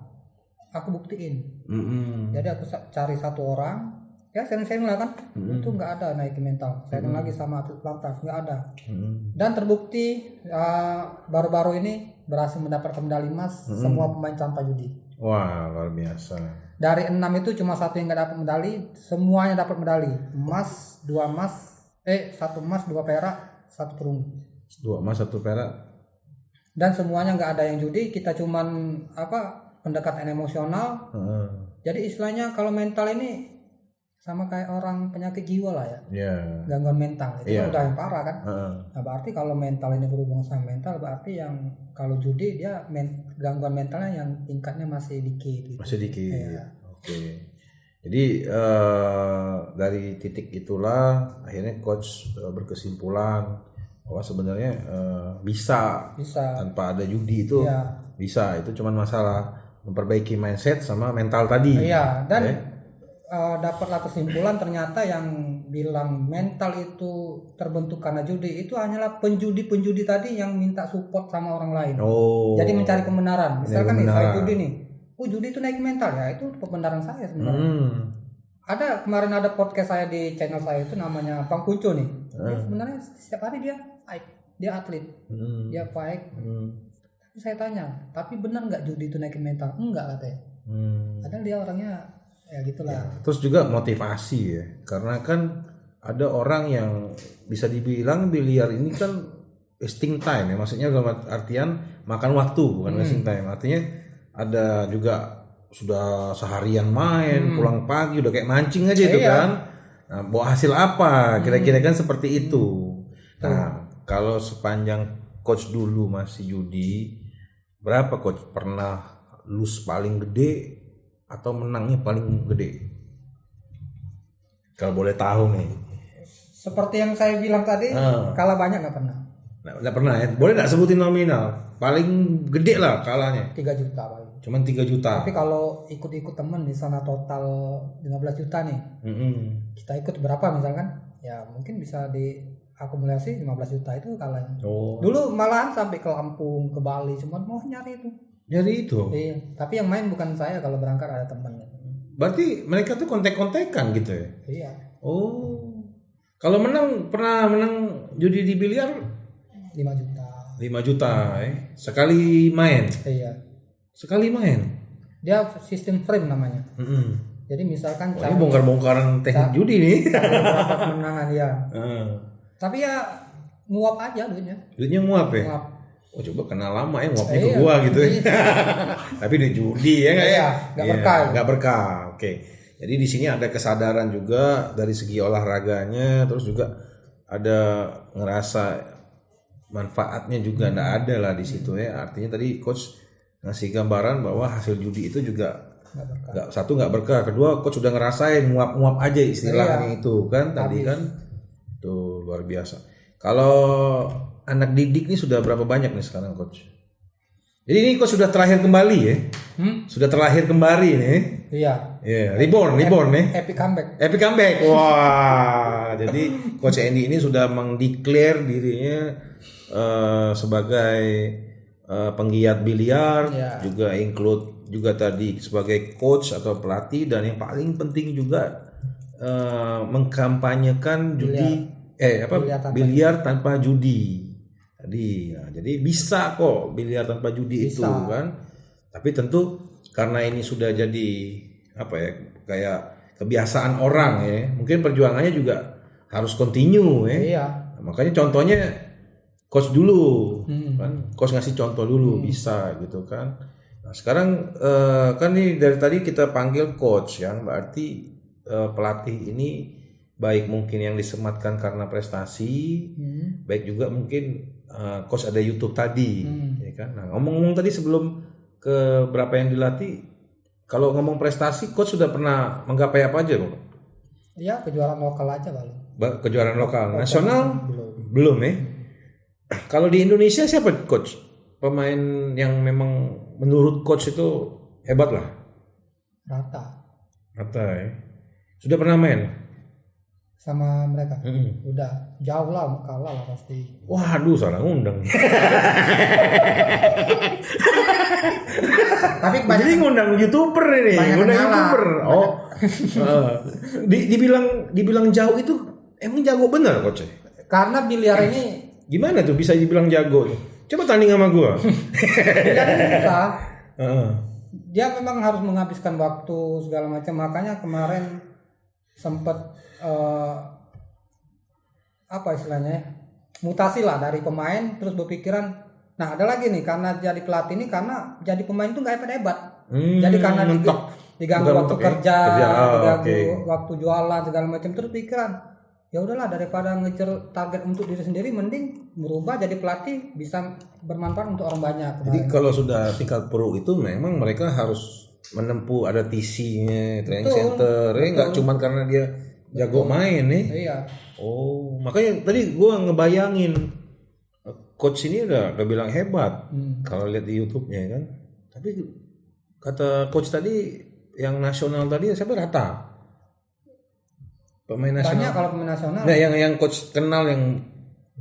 Aku buktiin. Jadi aku cari satu orang, ya sharing lah kan, itu nggak ada naikin mental. Sharing lagi sama atlet pelantas, nggak ada. Dan terbukti baru-baru ini berhasil mendapatkan medali emas semua pemain tanpa judi. Wah, luar biasa. Dari 6 itu cuma satu yang nggak dapat medali, semuanya dapat medali. Emas, 1 emas, 2 perak, 1 perunggu. 2 emas, 1 perak. Dan semuanya nggak ada yang judi, kita cuman pendekatan emosional. Jadi istilahnya kalau mental ini sama kayak orang penyakit jiwa lah ya. Gangguan mental itu udah yang parah kan. Nah berarti kalau mental ini berhubungan sama mental, berarti yang kalau judi dia gangguan mentalnya yang tingkatnya masih dikit gitu. Masih dikit. Oke. Jadi dari titik itulah akhirnya coach berkesimpulan bahwa sebenarnya bisa tanpa ada judi itu bisa. Itu cuman masalah memperbaiki mindset sama mental tadi. Iya, dan dapatlah kesimpulan ternyata yang bilang mental itu terbentuk karena judi itu hanyalah penjudi tadi yang minta support sama orang lain. Jadi mencari kebenaran. Misalkan saya judi nih, judi itu naik mental ya, itu pembenaran saya sebenarnya. Kemarin ada podcast saya di channel saya itu namanya Bang Kunco nih. Dia sebenarnya setiap hari dia fight, dia atlet, dia fight. Saya tanya, tapi benar nggak judi itu naikin mental? Enggak katanya. Padahal dia orangnya ya gitulah. Terus juga motivasi ya, karena kan ada orang yang bisa dibilang biliar ini kan wasting time ya, maksudnya dalam artian makan waktu, bukan wasting time. Artinya ada juga sudah seharian main, pulang pagi udah kayak mancing aja itu kan. Nah, bawa hasil apa? Kira-kira kan seperti itu. Nah, kalau sepanjang coach dulu masih judi, berapa coach pernah lose paling gede atau menangnya paling gede? Kalau boleh tahu nih. Seperti yang saya bilang tadi, kalah banyak nggak pernah. Nggak pernah ya? Boleh nggak sebutin nominal? Paling gede lah kalahnya. 3 juta paling. Cuman 3 juta. Tapi kalau ikut-ikut temen di sana total 15 juta nih. Kita ikut berapa misalkan? Ya mungkin bisa diakumulasi 15 juta itu kalahnya. Dulu malahan sampai ke Lampung, ke Bali, cuman mau nyari itu. Nyari itu? Iya. Tapi yang main bukan saya, kalau berangkat ada temennya. Berarti mereka tuh kontek-kontekan gitu ya? Iya. Kalau pernah menang judi di biliar? 5 juta. 5 juta sekali main? Iya. Sekali main? Dia sistem frame namanya. Jadi misalkan Ini bongkar-bongkaran teknik judi nih. berapa kemenangan ya. Heeh. Tapi ya nguap aja duitnya. Duitnya nguap ya? Nguap. Oh coba kenal lama ya nguapnya ke Iya. gua gitu ya. Tapi di judi ya nggak ya? Iya, nggak berkah. Nggak berkah. Oke. Jadi di sini ada kesadaran juga dari segi olahraganya, terus juga ada ngerasa manfaatnya juga nggak ada lah di situ ya. Artinya tadi coach ngasih gambaran bahwa hasil judi itu juga nggak berkah. Kedua coach sudah ngerasain nguap-nguap aja istilahnya itu kan tadi kan. Tuh luar biasa. Kalau anak didik ini sudah berapa banyak nih sekarang coach? Jadi ini coach sudah terlahir kembali ya? Sudah terlahir kembali nih? Iya. Iya, reborn nih. Epic comeback. Epic comeback. Wah, jadi coach Andy ini sudah mengdeklar dirinya sebagai penggiat biliar, juga include juga tadi sebagai coach atau pelatih, dan yang paling penting juga mengkampanyekan biliar tanpa judi. Jadi bisa kok biliar tanpa judi itu kan. Tapi tentu karena ini sudah jadi kayak kebiasaan orang ya. Mungkin perjuangannya juga harus continue ya. Iya. Makanya contohnya coach dulu kan, coach ngasih contoh dulu bisa gitu kan. Nah sekarang kan nih dari tadi kita panggil coach yang berarti pelatih ini baik mungkin yang disematkan karena prestasi, baik juga mungkin coach ada YouTube tadi, ya kan. Nah ngomong-ngomong tadi sebelum ke berapa yang dilatih, kalau ngomong prestasi, coach sudah pernah menggapai apa aja kok? Iya kejuaraan lokal aja paling. Kejuaraan lokal, nasional belum ya? Kalau di Indonesia siapa coach? Pemain yang memang menurut coach itu hebat lah. Rata ya. Sudah pernah main? Sama mereka? Udah jauh lah, kalah lah pasti. Waduh, salah ngundang. Tapi banyak. Jadi ngundang YouTuber ini, ngundang YouTuber. Oh, dibilang jauh itu emang jago bener coach? Karena biliar ini gimana tuh bisa dibilang jago? Coba tanding sama gua. biliar ini susah. Dia memang harus menghabiskan waktu segala macam. Makanya kemarin sempat apa istilahnya, mutasi lah dari pemain, terus berpikiran. Nah ada lagi nih, karena jadi pelatih ini, karena jadi pemain itu nggak hebat. Jadi karena diganggu waktu kerja, diganggu waktu jualan segala macam, terus pikiran ya udahlah daripada ngejar target untuk diri sendiri, mending berubah jadi pelatih bisa bermanfaat untuk orang banyak. Jadi kalau sudah tingkat pro itu memang mereka harus menempuh ada TC-nya, training center, nggak cuma karena dia jago main nih. Iya. Oh, makanya tadi gue ngebayangin coach ini udah bilang hebat kalau lihat di YouTube-nya kan. Tapi kata coach tadi yang nasional tadi siapa Rata? Pemain nasional. Banyak kalau pemain nasional. Nah, yang coach kenal yang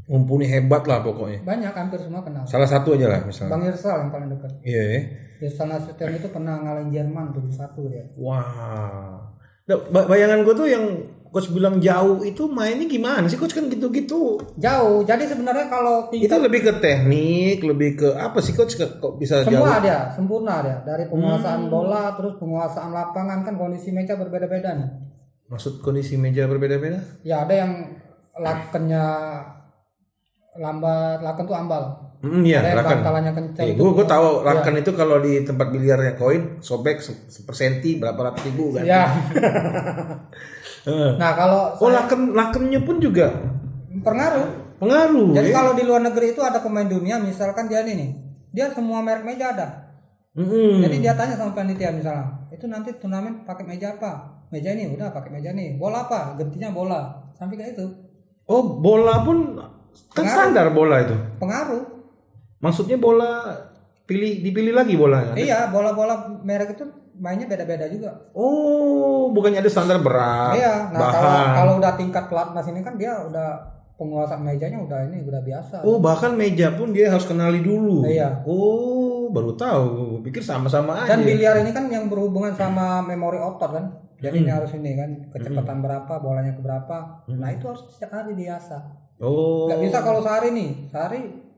mumpuni hebat lah pokoknya. Banyak, hampir semua kenal. Salah satu aja lah misalnya. Bang Irsal yang paling dekat. Iya ya. Irsal Nasution itu pernah ngalahin Jerman 7-1 dia. Wah. Nah, bayangan gue tuh yang coach bilang jauh itu mainnya gimana sih coach, kan gitu-gitu. Jauh. Jadi sebenarnya kalau itu lebih ke teknik, lebih ke apa sih coach kok bisa jauh? Semua dia, sempurna dia. Dari penguasaan bola, terus penguasaan lapangan, kan kondisi meja berbeda-beda nih. Maksud kondisi meja berbeda-beda? Ya ada yang lakennya lambat, laken tuh ambal. Iya, ada yang laken. bantalannya kencang. Gue tahu laken itu kalau di tempat biliarnya koin sobek sepersenti berapa ratus ribu kan. Iya. Nah kalau lakennya pun juga pengaruh. Jadi kalau di luar negeri itu ada pemain dunia, misalkan dia nih, dia semua merek meja ada. Jadi dia tanya sama panitia misalnya, itu nanti turnamen pakai meja apa? Meja ini, udah pakai meja nih. Bola apa? Gantinya bola. Sampai kayak itu. Oh, bola pun kan standar bola itu. Pengaruh. Maksudnya bola dipilih lagi bola. Iya, bola-bola merek itu mainnya beda-beda juga. Oh, bukannya ada standar berat. Iya, nah bahan. kalau udah tingkat pelatnas ini kan dia udah penguasaan mejanya udah biasa. Oh, bahkan meja pun dia harus kenali dulu. Iya. Oh, baru tahu. Pikir sama-sama aja. Dan biliar ini kan yang berhubungan sama memori otot kan. Jadi ini harus ini kan, kecepatan berapa, bolanya ke berapa. Nah, itu harus setiap hari diasah. Oh. Nggak bisa kalau sehari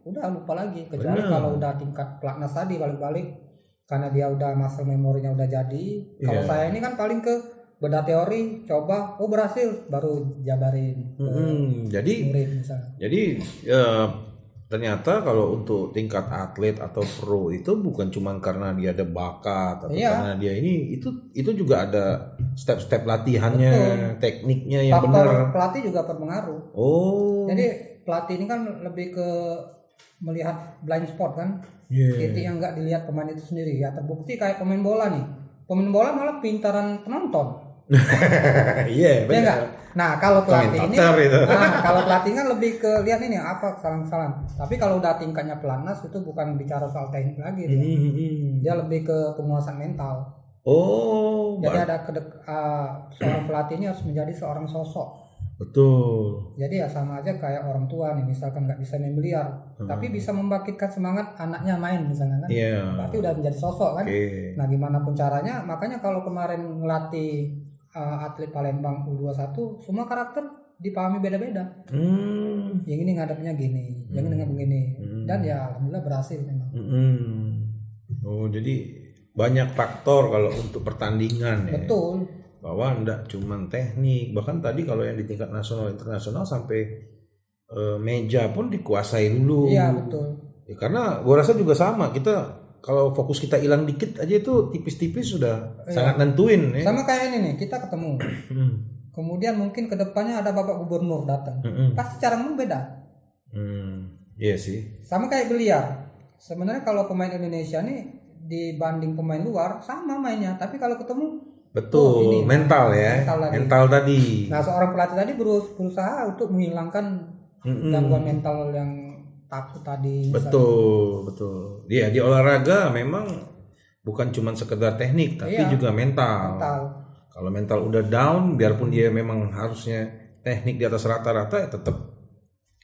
udah lupa lagi. Kecuali kalau udah tingkat pelatnas tadi balik-balik, karena dia udah muscle memorinya udah jadi. Kalau saya ini kan paling ke beda teori, coba, oh berhasil, baru jabarin ke Jadi murid misalnya. ternyata kalau untuk tingkat atlet atau pro itu bukan cuma karena dia ada bakat atau karena dia ini, itu juga ada step-step latihannya, tekniknya yang Faktor benar. pelatih juga berpengaruh. Oh. Jadi pelatih ini kan lebih ke melihat blind spot kan, Iya. titik yang nggak dilihat pemain itu sendiri. Ya terbukti kayak pemain bola nih, pemain bola malah pintaran penonton. Iya, Ya benar. enggak? Nah, kalau pelatih ini, Komentator itu. kalau pelatih kan lebih ke lihat ini apa kesalahan-kesalahan. Tapi kalau udah tingkatnya pelatnas itu bukan bicara soal teknik lagi, dia lebih ke penguasaan mental. Oh, Jadi ada seorang pelatih ini harus menjadi seorang sosok. betul. Jadi ya sama aja kayak orang tua nih, misalkan nggak bisa main biliar, tapi bisa membangkitkan semangat anaknya main misalnya kan. Iya. Berarti udah menjadi sosok kan. Oke. Nah, gimana pun caranya, makanya kalau kemarin ngelatih atlet Palembang U21, semua karakter dipahami beda-beda. Yang ini ngadepnya gini, yang ini ngadepnya begini. Dan ya alhamdulillah berhasil memang. Oh, jadi banyak faktor kalau untuk pertandingan ya. Betul. Bahwa enggak cuma teknik, bahkan tadi kalau yang di tingkat nasional internasional sampai meja pun dikuasai dulu. Iya, betul. Ya, karena gua rasa juga sama, kita kalau fokus kita hilang dikit aja itu tipis-tipis sudah sangat nentuin ya. Sama kayak ini nih, kita ketemu. Kemudian mungkin kedepannya ada Bapak Gubernur datang. Pasti cara ngomong beda. Iya sih. Sama kayak biliar. Sebenarnya kalau pemain Indonesia nih dibanding pemain luar sama mainnya, tapi kalau ketemu Betul, mental ya. Mental tadi. Nah, seorang pelatih tadi berusaha untuk menghilangkan gangguan mental yang takut tadi. Betul. Dia di olahraga memang bukan cuma sekedar teknik, tapi juga mental. Kalau mental udah down, biarpun dia memang harusnya teknik di atas rata-rata, ya tetap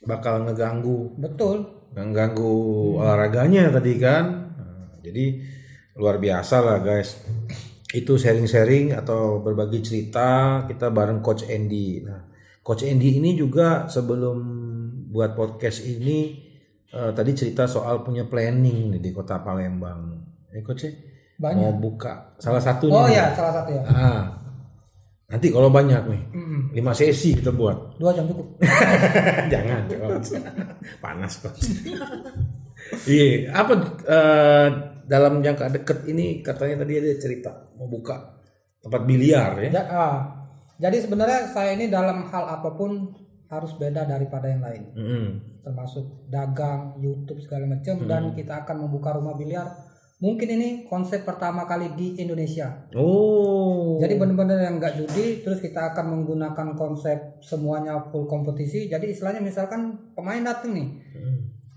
bakal ngeganggu. Betul. Mengganggu olahraganya tadi kan. Nah, jadi luar biasa lah guys. Itu sharing-sharing atau berbagi cerita kita bareng Coach Andy. Nah, Coach Andy ini juga sebelum buat podcast ini tadi cerita soal punya planning nih di Kota Palembang. Coach Banyak. mau buka salah satu Oh nih. ya, salah satu ya. Nanti kalau banyak nih, 5 sesi kita buat. 2 jam cukup. Jangan, Coach. Panas Coach. Iya, apa dalam jangka dekat ini katanya tadi ada cerita mau buka tempat biliar ya? Jadi sebenarnya saya ini dalam hal apapun harus beda daripada yang lain, termasuk dagang, YouTube segala macam, dan kita akan membuka rumah biliar. Mungkin ini konsep pertama kali di Indonesia. Oh. Jadi benar-benar yang nggak judi, terus kita akan menggunakan konsep semuanya full kompetisi. Jadi istilahnya misalkan pemain datang nih,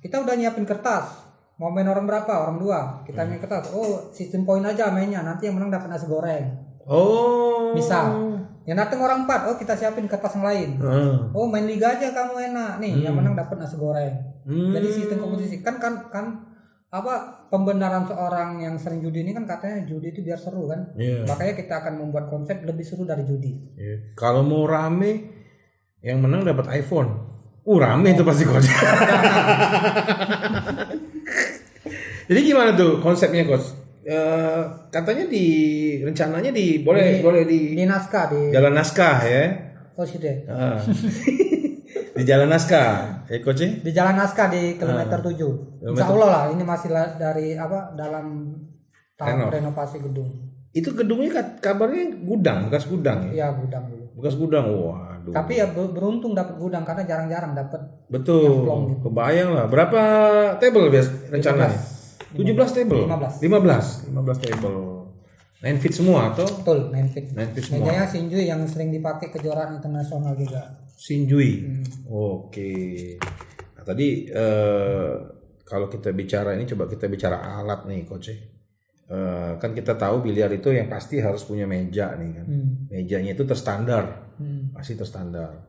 kita udah nyiapin kertas. Mau main orang berapa? Orang 2. Kita main kertas. Oh, sistem poin aja mainnya. Nanti yang menang dapat nasi goreng. Oh. Misal. Yang datang orang 4. Oh, kita siapin kertas yang lain. Oh, main liga aja kamu enak. Nih, yang menang dapat nasi goreng. Jadi sistem kompetisi kan apa pembenaran seorang yang sering judi ini kan katanya judi itu biar seru kan. Makanya kita akan membuat konsep lebih seru dari judi. Kalau mau rame yang menang dapat iPhone. Rame itu pasti Coach. Jadi gimana tuh konsepnya Coach? Katanya rencananya boleh di naskah di Jalan Naskah ya. Oh sudah. Di Jalan Naskah, Coach? Di Jalan Naskah di kilometer 7. Insya Allah lah, ini masih dari dalam tahap renovasi gedung. Itu gedungnya kabarnya bekas gudang ya? Iya, gudang dulu. Bekas gudang, waduh. Tapi ya beruntung dapat gudang karena jarang-jarang dapat. Betul. Gitu. Kebayang lah. Berapa table biasa rencananya? 17 table. 15 table. 9 feet semua atau? Betul, 9 feet. 9 feet semua. Mejanya Shinjui yang sering dipakai kejuaraan internasional juga. Shinjui. Oke. Nah, tadi kalau kita bicara ini, coba kita bicara alat nih Coach. Kan kita tahu biliar itu yang pasti harus punya meja nih kan. Mejanya itu terstandar. Pasti terstandar.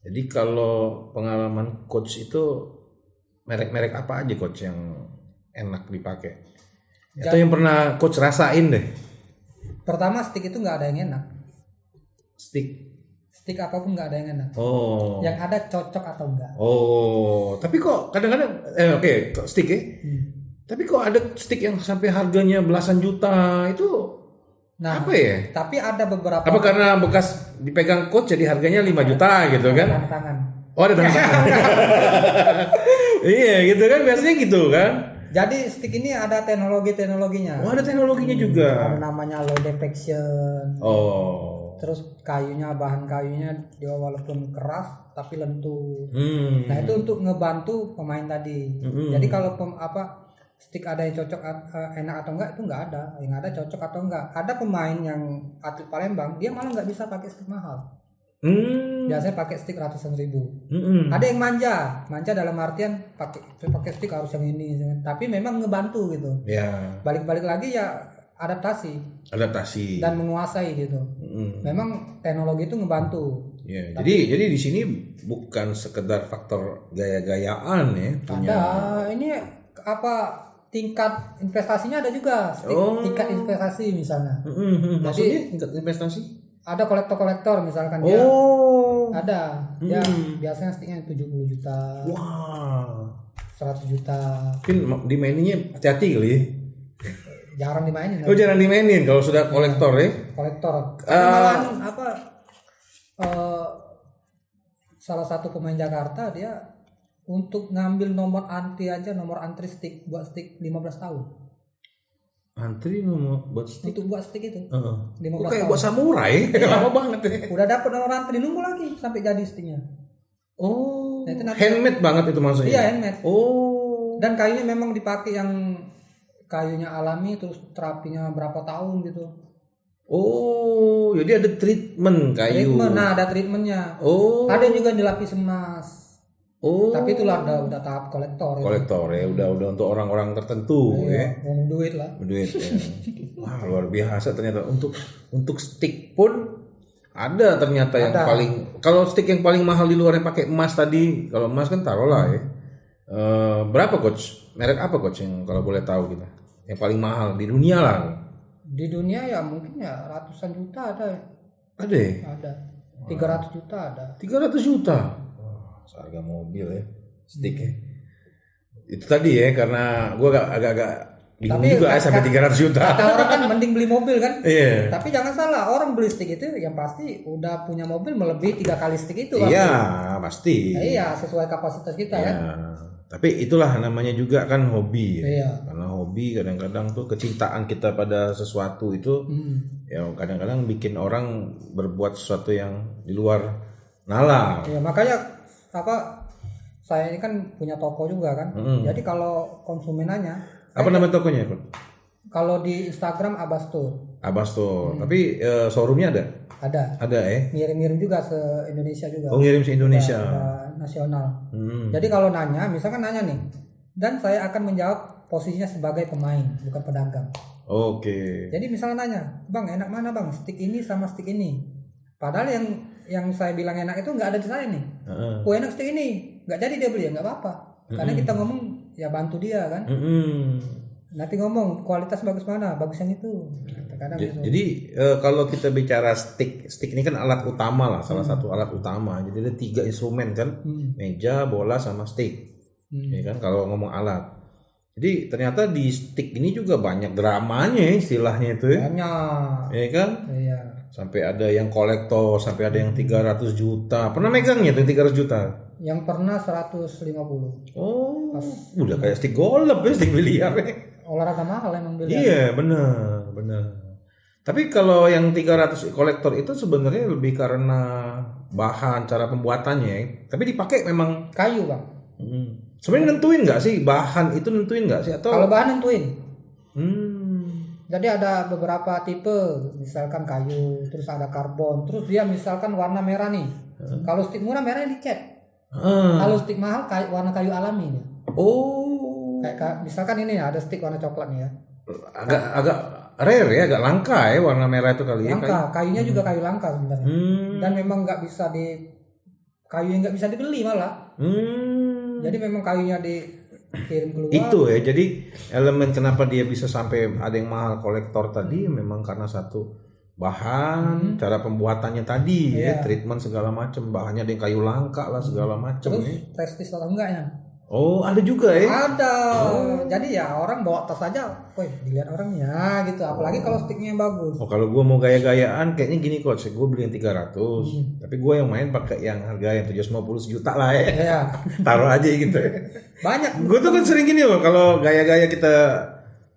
Jadi kalau pengalaman Coach itu merek-merek apa aja Coach yang enak dipakai? Atau yang pernah Coach rasain deh? Pertama, stick itu nggak ada yang enak. Stick apapun nggak ada yang enak. Oh. Yang ada cocok atau enggak. Oh, tapi kok kadang-kadang stick ya. Tapi kok ada stick yang sampai harganya belasan juta itu Nah, Apa ya? tapi ada beberapa Apa karena bekas dipegang coach jadi harganya 5 juta gitu kan? tangan. Oh ada tangan. Iya gitu kan biasanya gitu kan. Jadi stick ini ada teknologinya. Oh ada teknologinya juga. Ada namanya low deflection. Oh. Terus bahan kayunya dia walaupun keras tapi lentur. Nah itu untuk ngebantu pemain tadi. Jadi kalau stick ada yang cocok enak atau enggak itu enggak ada. Yang ada cocok atau enggak. Ada pemain yang atlet Palembang dia malah nggak bisa pakai stick mahal. Biasanya pakai stick ratusan ribu. Ada yang manja dalam artian pakai stick harus yang ini. Tapi memang ngebantu gitu. Ya. Balik-balik lagi ya adaptasi dan menguasai gitu. Memang teknologi itu ngebantu. Ya, jadi di sini bukan sekedar faktor gaya-gayaan ya punya. Ada ini tingkat investasinya ada juga. Tingkat investasi misalnya. Maksudnya tingkat investasi? Ada kolektor misalkan dia. Ada. Ya biasanya sticknya 70 juta. Wah. 100 juta. Mungkin dimaininnya hati-hati kali ya. Jarang dimainin. Oh jarang dimainin kalau sudah kolektor ya. Kolektor. Malahan salah satu pemain Jakarta dia untuk ngambil nomor antri stick buat stick 15 tahun. Antri nomor buat stick. Untuk buat stick itu. 15 Kok kayak tahun. buat samurai. Lama banget ya. Udah dapat nomor antri nunggu lagi sampai jadi sticknya. Oh. Nah, itu nanti handmade banget itu maksudnya. Iya handmade. Oh. Dan kayunya memang dipakai yang kayunya alami terus terapinya berapa tahun gitu. Oh, jadi ada treatment kayu. Nah ada treatmentnya. Oh. Ada juga yang dilapis emas. Oh. Tapi itulah udah tahap kolektor. Kolektor ya, udah untuk orang-orang tertentu ya. Ngomong duit lah. Duit ya. Wah luar biasa ternyata untuk stick pun ada ternyata yang paling. Kalau stick yang paling mahal di luar yang pakai emas tadi, kalau emas kan taruhlah ya. Berapa coach? Merek apa coach yang kalau boleh tahu kita? Yang paling mahal di dunia lah. Di dunia ya mungkin ya ratusan juta ada. Ada ya? Ada. 300 juta ada. 300 juta. Wah, seharga mobil ya. Stick ya. Itu tadi ya karena gue agak bingung juga sampai 300 juta. Kata orang kan mending beli mobil kan? Iya. Tapi jangan salah, orang beli stick itu yang pasti udah punya mobil melebihi 3 kali stick itu. Iya, pasti. Iya, sesuai kapasitas kita kan. Tapi itulah namanya juga kan hobi ya. Iya. Karena hobi kadang-kadang tuh kecintaan kita pada sesuatu itu ya kadang-kadang bikin orang berbuat sesuatu yang di luar nalar. Iya, makanya saya ini kan punya toko juga kan. Jadi kalau konsumen nanya, apa nama tokonya? Kalau di Instagram Abastur. Abastur. Tapi showroomnya ada? Ada ya. Ngirim-ngirim juga se Indonesia juga. Oh ngirim se Indonesia. Nasional. Jadi kalau nanya, misalkan nanya nih, dan saya akan menjawab posisinya sebagai pemain, bukan pedagang. Oke. Jadi misalnya nanya, bang enak mana bang, stick ini sama stick ini. Padahal yang saya bilang enak itu nggak ada di saya nih. Enak stick ini, nggak jadi dia beli ya nggak apa-apa. Karena kita ngomong ya bantu dia kan. Nanti ngomong kualitas bagus mana, bagus yang itu. Jadi kalau kita bicara stick ini kan alat utama lah, salah satu alat utama. Jadi ada 3 instrumen kan, meja, bola, sama stick. Ya kan kalau ngomong alat. Jadi ternyata di stick ini juga banyak dramanya istilahnya itu ya. Banyak. Ya kan? Iya. Sampai ada yang kolektor, sampai ada yang 300 juta. Pernah megangnya tuh 300 juta? Yang pernah 150. Oh, udah kayak stick golf ya, stick biliar ya. Olahraga mahal emang biliar. Iya, benar. Tapi kalau yang 300 kolektor itu sebenarnya lebih karena bahan cara pembuatannya ya. Tapi dipakai memang kayu, Bang. Sebenarnya nentuin nggak sih bahan itu nentuin nggak sih atau? Kalau bahan nentuin. Jadi ada beberapa tipe, misalkan kayu, terus ada karbon, terus dia misalkan warna merah nih. Kalau stick murah merahnya dicat. Kalau stick mahal warna kayu alami nih. Oh. Kayak misalkan ini ada stick warna coklat nih ya. Agak rare ya, agak langka ya warna merah itu kali ya. Langka, kayunya juga kayu langka sebenarnya. Dan memang nggak bisa kayu yang nggak bisa dibeli malah. Jadi memang kayunya dikirim keluar. Itu ya, jadi elemen kenapa dia bisa sampai ada yang mahal kolektor tadi memang karena satu bahan, cara pembuatannya tadi ya, treatment segala macam, bahannya ada yang kayu langka lah segala macam. Terus prestis atau enggaknya? Oh, ada juga ya? Ada. Jadi ya orang bawa tas aja, woi dilihat orangnya gitu. Apalagi kalau sticknya yang bagus. Oh, kalau gua mau gaya-gayaan kayaknya gini coach, gua beli yang 300, tapi gua yang main pakai yang harga yang 750 sejuta lah ya. Iya. Taruh aja gitu. Banyak. Gua tuh kan sering gini loh, kalau gaya-gaya kita,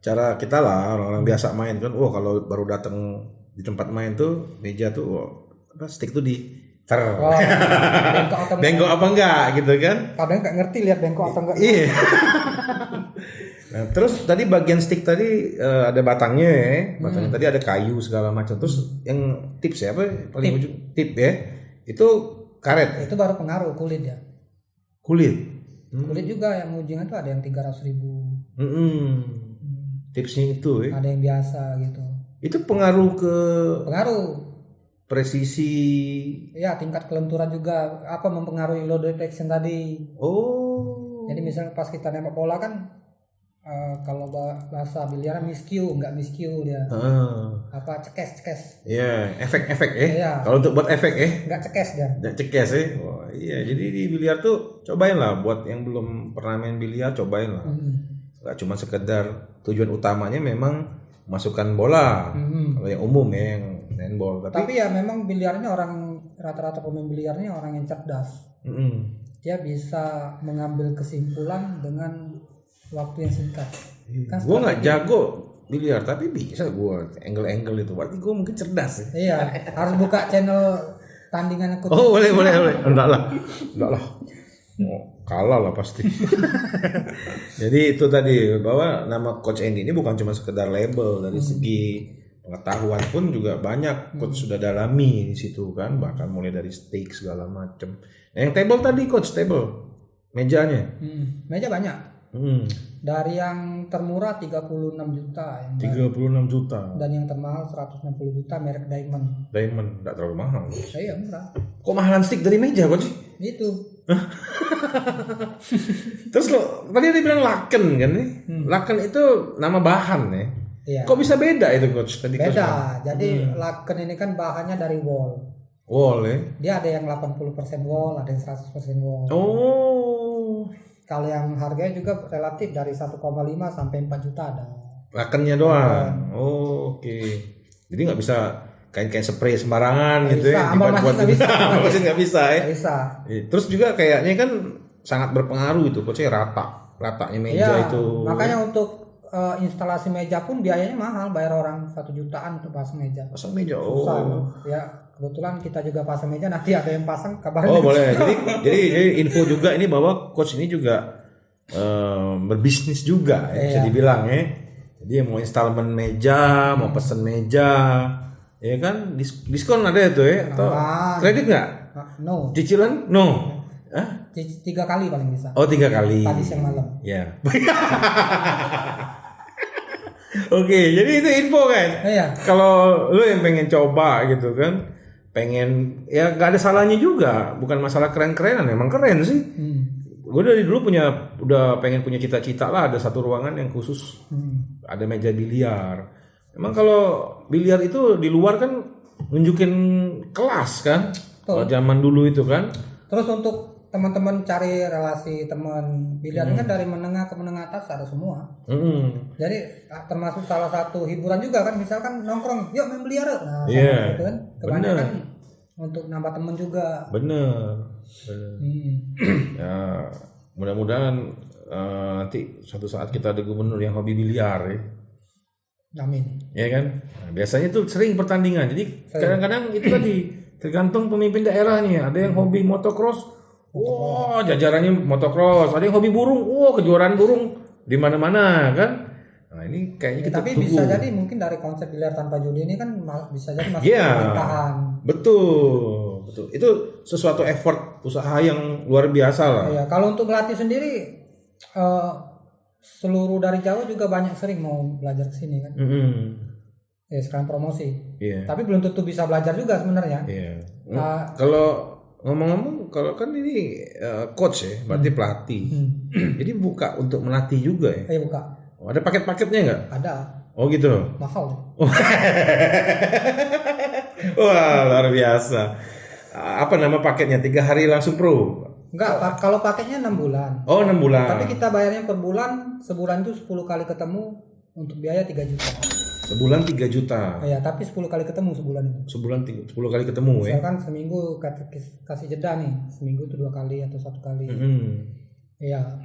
cara kita lah orang-orang biasa main kan, kalau baru datang di tempat main tuh meja tuh, stick tuh di Oh, bengkok atau enggak? bengkok apa enggak gitu kan? Kadang nggak ngerti lihat bengkok atau enggak. Iya. Nah, terus tadi bagian stick tadi ada batangnya ya. Batangnya tadi ada kayu segala macam. Terus yang tips ya apa paling ujung tip ya. Itu karet, Itu baru pengaruh kulit ya. kulit. Kulit juga yang ujungnya tuh ada yang 300.000. Tipsnya itu ya. Ada yang biasa gitu. Itu pengaruh ke Pengaruh. presisi. Ya, tingkat kelenturan juga apa mempengaruhi load detection tadi. Oh. Jadi misalnya pas kita nembak bola kan kalau bahasa biliar miscue, nggak miscue dia. Apa cekes. Iya, efek-efek ya. Iya. Kalau untuk buat efek ya. Nggak cekes dia. Nggak cekes ya. Oh, iya, jadi di biliar tuh cobain lah buat yang belum pernah main biliar, cobain lah. Nggak cuma sekedar tujuan utamanya memang masukkan bola. Kalau yang umum ya, yang handball. Tapi ya memang biliarnya rata-rata pemain biliarnya orang yang cerdas. Dia bisa mengambil kesimpulan dengan waktu yang singkat. Kan Gue nggak jago biliar, tapi bisa gue angle-angle itu. Berarti gue mungkin cerdas ya. Iya, harus buka channel tandingan ikut. Oh boleh. Enggak lah. Oh, kalah lah pasti. Jadi itu tadi bahwa nama Coach Andy ini bukan cuma sekedar label, dari segi pengetahuan pun juga banyak coach sudah dalami di situ kan, bahkan mulai dari stick segala macam. Nah, yang table tadi coach, table mejanya. Meja banyak. Dari yang termurah 36 juta, yang 36 juta. dan yang termahal 160 juta merek Diamond. Diamond enggak terlalu mahal. Iya murah. Kok mahalan stick dari meja coach? Itu. Terus lo tadi dia bilang laken kan nih? Laken itu nama bahan ya. Iya. Kok bisa beda itu coach tadi? Beda. Jadi laken ini kan bahannya dari wool. Wall ya. Dia ada yang 80% wool, ada yang 100% wool. Oh. Kalau yang harganya juga relatif dari 1,5 sampai 4 juta ada. Lakennya doang. Oh, oke. Jadi nggak bisa kain-kain spray sembarangan gitu ya. Ambal masih nggak bisa. Ambal masih nggak bisa ya. Nggak bisa. Terus juga kayaknya kan sangat berpengaruh itu coachnya ratanya meja Iya, itu. makanya untuk instalasi meja pun biayanya mahal, bayar orang 1 jutaan untuk pasang meja. Pasang meja. Susah. Oh. Ya kebetulan kita juga pasang meja, nanti ada yang pasang kabarin. Oh boleh. Jadi info juga ini bahwa coach ini juga berbisnis juga ya, bisa dibilang ya. Jadi mau installment meja, mau pesen meja, ya kan diskon ada itu ya? Atau kredit nggak? No. Cicilan? No. Hah? 3 kali paling bisa. Oh 3 kali. Pagi siang malam. Ya. Oke, jadi itu info kan. Iya. Kalau lu yang pengen coba gitu kan, pengen ya nggak ada salahnya juga, bukan masalah keren-kerenan, emang keren sih. Gue dari dulu udah pengen punya cita-cita lah, ada satu ruangan yang khusus ada meja biliar. Emang kalau biliar itu di luar kan nunjukin kelas kan, kalau zaman dulu itu kan. Terus untuk teman-teman cari relasi teman biliar kan dari menengah ke menengah atas ada semua. Jadi termasuk salah satu hiburan juga kan, misalkan nongkrong, yuk main biliar. Nah, gitu kan. Kebanyakan untuk nambah teman juga. Bener. Ya, mudah-mudahan nanti suatu saat kita ada gubernur yang hobi biliar ya. Amin. Ya kan? Nah, biasanya tuh sering pertandingan. Jadi kadang-kadang itu tadi tergantung pemimpin daerahnya. Ada yang hobi motocross, jajarannya motocross. Ada yang hobi burung, kejuaraan burung di mana-mana kan. Nah ini kayaknya kita tapi tunggu. bisa jadi mungkin dari konsep biliar tanpa judi ini kan bisa jadi masuk pemerintahan. Betul. Itu sesuatu effort usaha yang luar biasa lah. Ya, kalau untuk melatih sendiri seluruh dari Jawa juga banyak sering mau belajar ke sini kan. Ya sekarang promosi. Tapi belum tentu bisa belajar juga sebenarnya. Kalau ngomong-ngomong, kalau kan ini coach ya, berarti pelatih. Jadi buka untuk melatih juga ya? Iya buka. Ada paket-paketnya nggak? Ada. Oh gitu. Mahal. Wah luar biasa. Apa nama paketnya? 3 hari langsung pro? Enggak, kalau paketnya 6 bulan. Oh, 6 bulan. Tapi kita bayarnya per bulan, sebulan itu 10 kali ketemu untuk biaya 3 juta. Sebulan 3 juta. Ya, tapi 10 kali ketemu sebulan itu. Sebulan 10 kali ketemu ya. Misalkan seminggu kasih jeda nih, seminggu itu 2 kali atau 1 kali. Iya.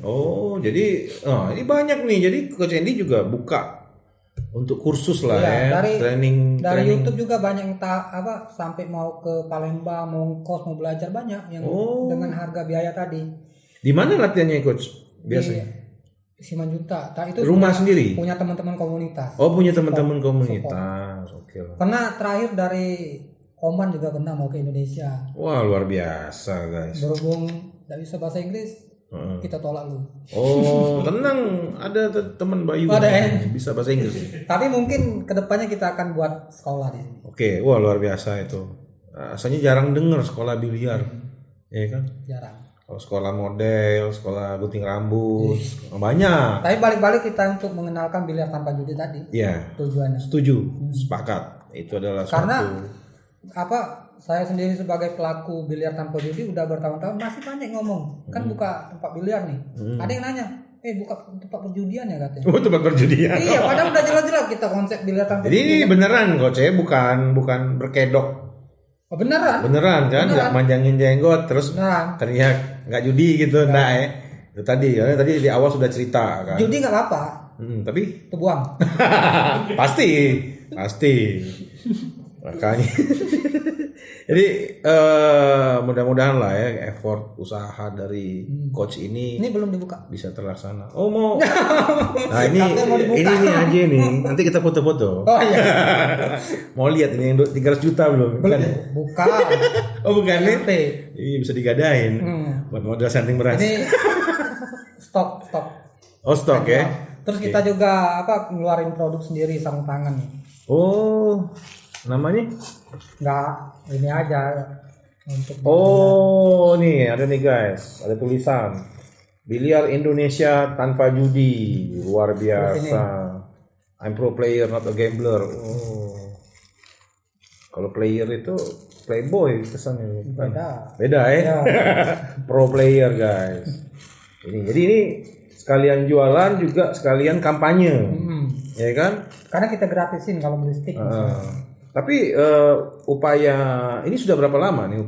Oh, jadi ini banyak nih. Jadi Coach Andy juga buka untuk kursus lah ya, training. YouTube juga banyak yang sampai mau ke Palembang, mau kos, mau belajar banyak yang dengan harga biaya tadi. Di mana latihannya Coach biasanya? Simanjunta. Itu rumah sendiri? Punya teman-teman komunitas. Oh, punya teman-teman komunitas. Oke. Pernah terakhir dari Oman juga pernah mau ke Indonesia. Wah, luar biasa guys. Berhubung tidak bisa bahasa Inggris, kita tolak lu. Oh, tenang, ada teman Bayu bisa bahasa Inggris. Tapi mungkin kedepannya kita akan buat sekolah di sini. Oke, wah luar biasa itu. Rasanya jarang dengar sekolah biliar, ya kan? Jarang. Kalau sekolah model, sekolah gunting rambut, banyak. Tapi balik-balik kita untuk mengenalkan biliar tanpa judi tadi. Iya. Tujuannya. Setuju, sepakat. Itu adalah karena suatu. Saya sendiri sebagai pelaku biliar tanpa judi udah bertahun-tahun masih banyak ngomong. Kan buka tempat biliar nih. Ada yang nanya, buka tempat perjudian ya katanya. Oh, tempat perjudian. Iya, padahal udah jelas-jelas kita konsep biliar tanpa judi. Jadi ini beneran Coach ya, bukan berkedok. Oh, beneran kan, nggak manjangin jenggot terus teriak nggak judi gitu, nah ya. Itu tadi di awal sudah cerita kan. Judi nggak apa-apa. Tapi terbuang. pasti. Makanya. Jadi mudah-mudahan lah ya effort usaha dari coach ini belum dibuka bisa terlaksana. Oh mau. Nah ini aja nih. Nanti kita foto-foto. Oh iya. Mau lihat ini yang 300 juta belum? Bukan. Oh bukan nih. Ini bisa digadain. Buat modal santing beras. Ini stok. Oh stok ya. Terus kita juga ngeluarin produk sendiri sarung tangan nih. Oh. Namanya? Enggak, ini aja untuk. Oh, nih ada nih guys, ada tulisan biliar Indonesia tanpa judi, luar biasa. I'm pro player, not a gambler. Oh, kalau player itu playboy kesannya. Beda ya. Pro player guys. Jadi ini sekalian jualan juga sekalian kampanye, ya kan? Karena kita gratisin kalau beli stick. Tapi upaya ini sudah berapa lama nih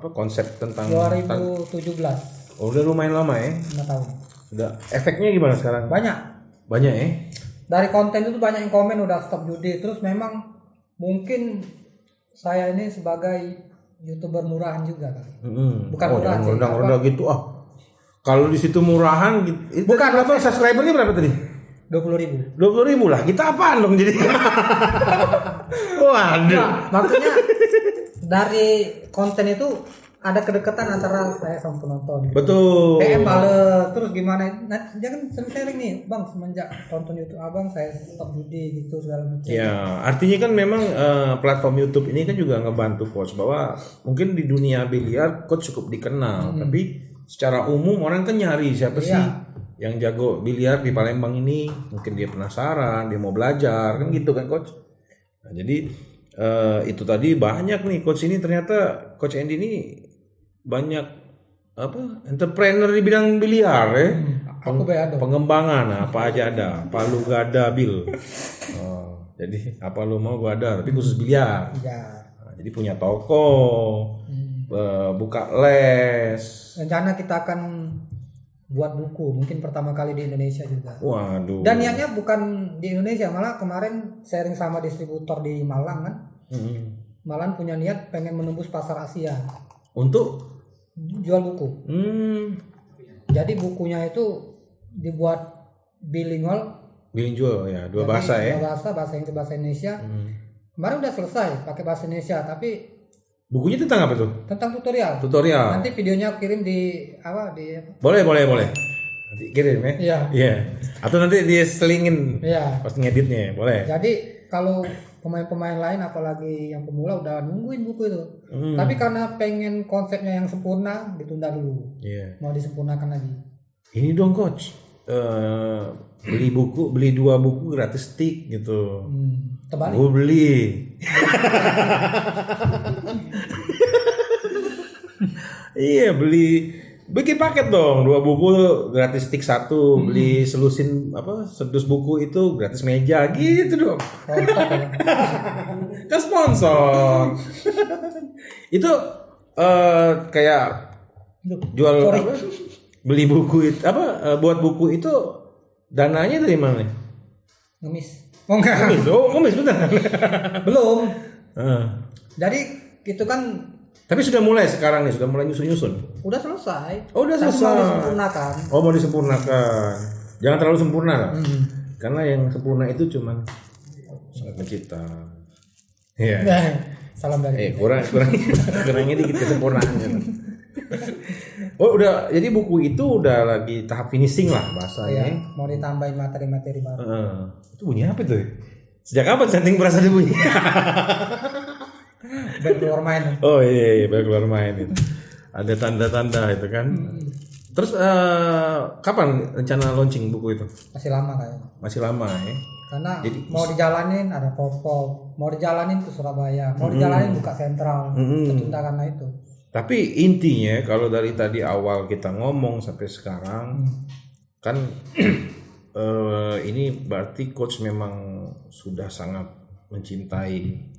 konsep tentang 2017. Oh, udah lumayan lama ya? 5 tahun. Sudah efeknya gimana sekarang? Banyak ya? Dari konten itu banyak yang komen udah stop judi. Terus memang mungkin saya ini sebagai YouTuber murahan juga kali. Bukan murahan sih. Rendah gitu Kalau di situ murahan gitu. Bukan berapa subscribernya berapa tadi? 20.000 lah, kita apaan dong jadi? Waduh. Maksudnya dari konten itu ada kedekatan antara saya sama penonton. Betul. DM bales terus gimana? Nah, dia kan sering nih, Bang, semenjak tonton YouTube Abang saya stop judi gitu segala macam. Ya, artinya kan memang platform YouTube ini kan juga ngebantu coach bahwa mungkin di dunia biliar coach cukup dikenal, tapi secara umum orang kan nyari siapa sih yang jago biliar di Palembang ini, mungkin dia penasaran, dia mau belajar, kan gitu kan coach. Nah, jadi itu tadi banyak nih coach ini, ternyata coach Andy ini banyak entrepreneur di bidang biliar ya. Pengembangan apa aja ada, palu gada bil. Jadi apa lu mau gua ada, tapi khusus biliar. Nah, jadi punya toko, buka les. Rencana kita akan buat buku, mungkin pertama kali di Indonesia juga. Waduh. Dan niatnya bukan di Indonesia, malah kemarin sharing sama distributor di Malang kan. Malang punya niat pengen menembus pasar Asia. Untuk jual buku. Jadi bukunya itu dibuat bilingual. Bilingual ya, dua bahasa ya. Dua bahasa Inggris, bahasa Indonesia. Kemarin udah selesai pakai bahasa Indonesia, tapi bukunya tentang apa tuh? Tentang tutorial. Nanti videonya kirim di Boleh. Nanti kirim ya. Iya. Atau nanti dia selingin. Iya. Pas ngeditnya, boleh. Jadi kalau pemain-pemain lain apalagi yang pemula udah nungguin buku itu. Tapi karena pengen konsepnya yang sempurna, ditunda dulu. Iya. Mau disempurnakan lagi. Ini dong coach. Beli 2 buku gratis stick gitu. Terbalik. Gue beli. Iya, beli bikin paket dong, 2 buku gratis stick 1, beli selusin sedus buku itu gratis meja gitu dong. Kan sponsor. Itu kayak jual beli buku itu buat buku itu dananya dari mana nih? Ngemis. Oh enggak. Ngemis bener. Belum. Jadi itu kan. Tapi sudah mulai sekarang nih, sudah mulai nyusun. Udah selesai. Oh, udah selesai. Mau disempurnakan. Oh, mau disempurnakan. Jangan terlalu sempurna lah. Karena yang sempurna itu cuman sangat pencipta. Iya. Salam dari. Kurangnya dikit kesempurnaannya. Oh, udah. Jadi buku itu udah lagi tahap finishing lah bahasanya. Iya, mau ditambahin materi-materi baru. Itu bunyi apa tuh? Sejak kapan setting berasa dia bunyi? Baru keluar main. Oh iya, baru keluar main itu. Ada tanda-tanda itu kan. Terus kapan rencana launching buku itu? Masih lama kayaknya. Masih lama ya. Karena mau dijalanin ada pop-pop, mau dijalanin ke Surabaya, mau dijalanin buka sentral, tertunda karena itu. Tapi intinya kalau dari tadi awal kita ngomong sampai sekarang kan ini berarti coach memang sudah sangat mencintai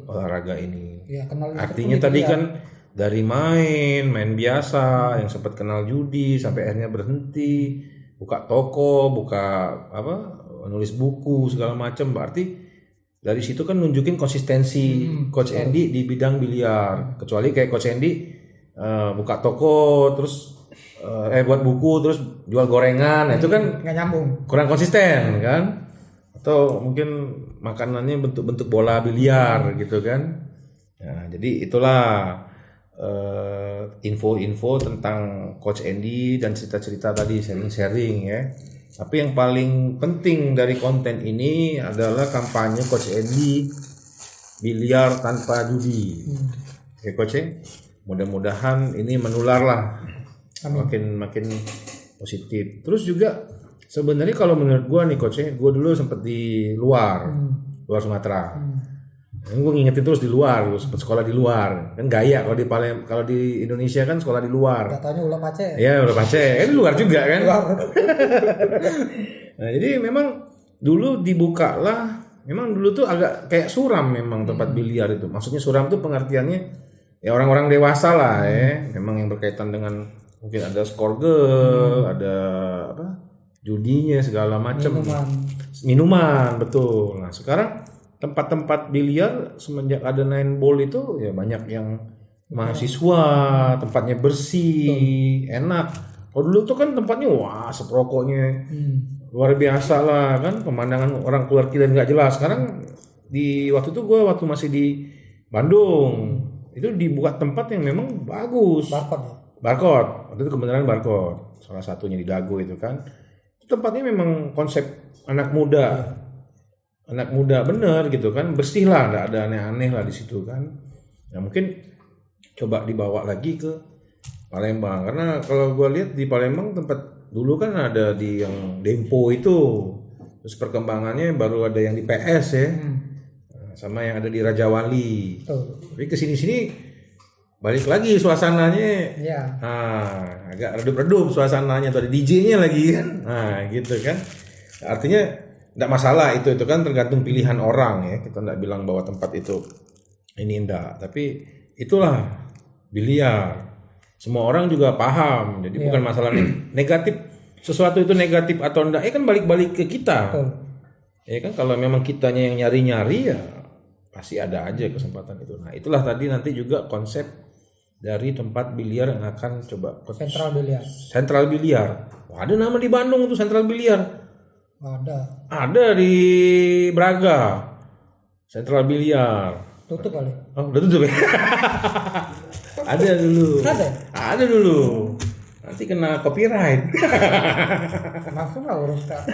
olahraga ini. Ya, artinya tadi kan dari main biasa yang sempat kenal judi sampai akhirnya berhenti, buka toko, nulis buku segala macam, berarti dari situ kan nunjukin konsistensi Coach Andy di bidang biliar. Kecuali kayak Coach Andy buka toko terus buat buku terus jual gorengan, itu kan nggak nyambung, kurang konsisten kan? Atau mungkin makanannya bentuk-bentuk bola biliar gitu kan. Nah, jadi itulah info-info tentang Coach Andy dan cerita-cerita tadi, sharing-sharing ya. Tapi yang paling penting dari konten ini adalah kampanye Coach Andy biliar tanpa judi. Oke Coach, mudah-mudahan ini menular lah, makin positif. Terus juga sebenarnya kalau menurut gue nih Coach, gue dulu sempet di luar Sumatera. Gue ngingetin terus di luar, gue sempet sekolah di luar. Kan gaya kalau di Indonesia kan sekolah di luar. Katanya ulah Aceh. Iya, ulah Aceh. Kan di luar juga kan. Nah, jadi memang dulu dibukalah, memang dulu tuh agak kayak suram memang tempat biliar itu. Maksudnya suram tuh pengertiannya ya orang-orang dewasa lah ya. Memang yang berkaitan dengan mungkin ada skor girl, ada judinya segala macam. Minuman, betul. Nah, sekarang tempat-tempat biliar semenjak ada 9 ball itu ya banyak yang mahasiswa, tempatnya bersih, enak. Kalau dulu tuh kan tempatnya wah seprokoknya luar biasa lah kan, pemandangan orang keluar kilen nggak jelas. Sekarang di waktu itu gue waktu masih di Bandung itu dibuat tempat yang memang bagus. Barcode. Waktu itu kebenaran Barcode. Salah satunya di Dago itu kan. Tempatnya memang konsep anak muda bener gitu kan, bersih lah, nggak ada aneh-aneh lah di situ kan. Nah mungkin coba dibawa lagi ke Palembang, karena kalau gue lihat di Palembang tempat dulu kan ada di yang Dempo itu, terus perkembangannya baru ada yang di PS ya, sama yang ada di Raja Wali. Tapi kesini-sini balik lagi suasananya, agak redup-redup suasananya, tuh ada DJ-nya lagi kan, nah gitu kan. Artinya nggak masalah itu kan tergantung pilihan orang ya, kita nggak bilang bahwa tempat itu ini enggak, tapi itulah biliar, semua orang juga paham, jadi bukan masalah negatif, sesuatu itu negatif atau enggak, kan balik-balik ke kita. Ya kan kalau memang kitanya yang nyari-nyari ya pasti ada aja kesempatan itu. Nah itulah tadi nanti juga konsep dari tempat biliar yang akan coba Sentral Biliar. Wah, ada nama di Bandung tuh Sentral Biliar. Ada di Braga Sentral Biliar. Tutup kali. Oh, udah tutup ya? Ada dulu. Nanti kena copyright. Langsung lah urus Kak.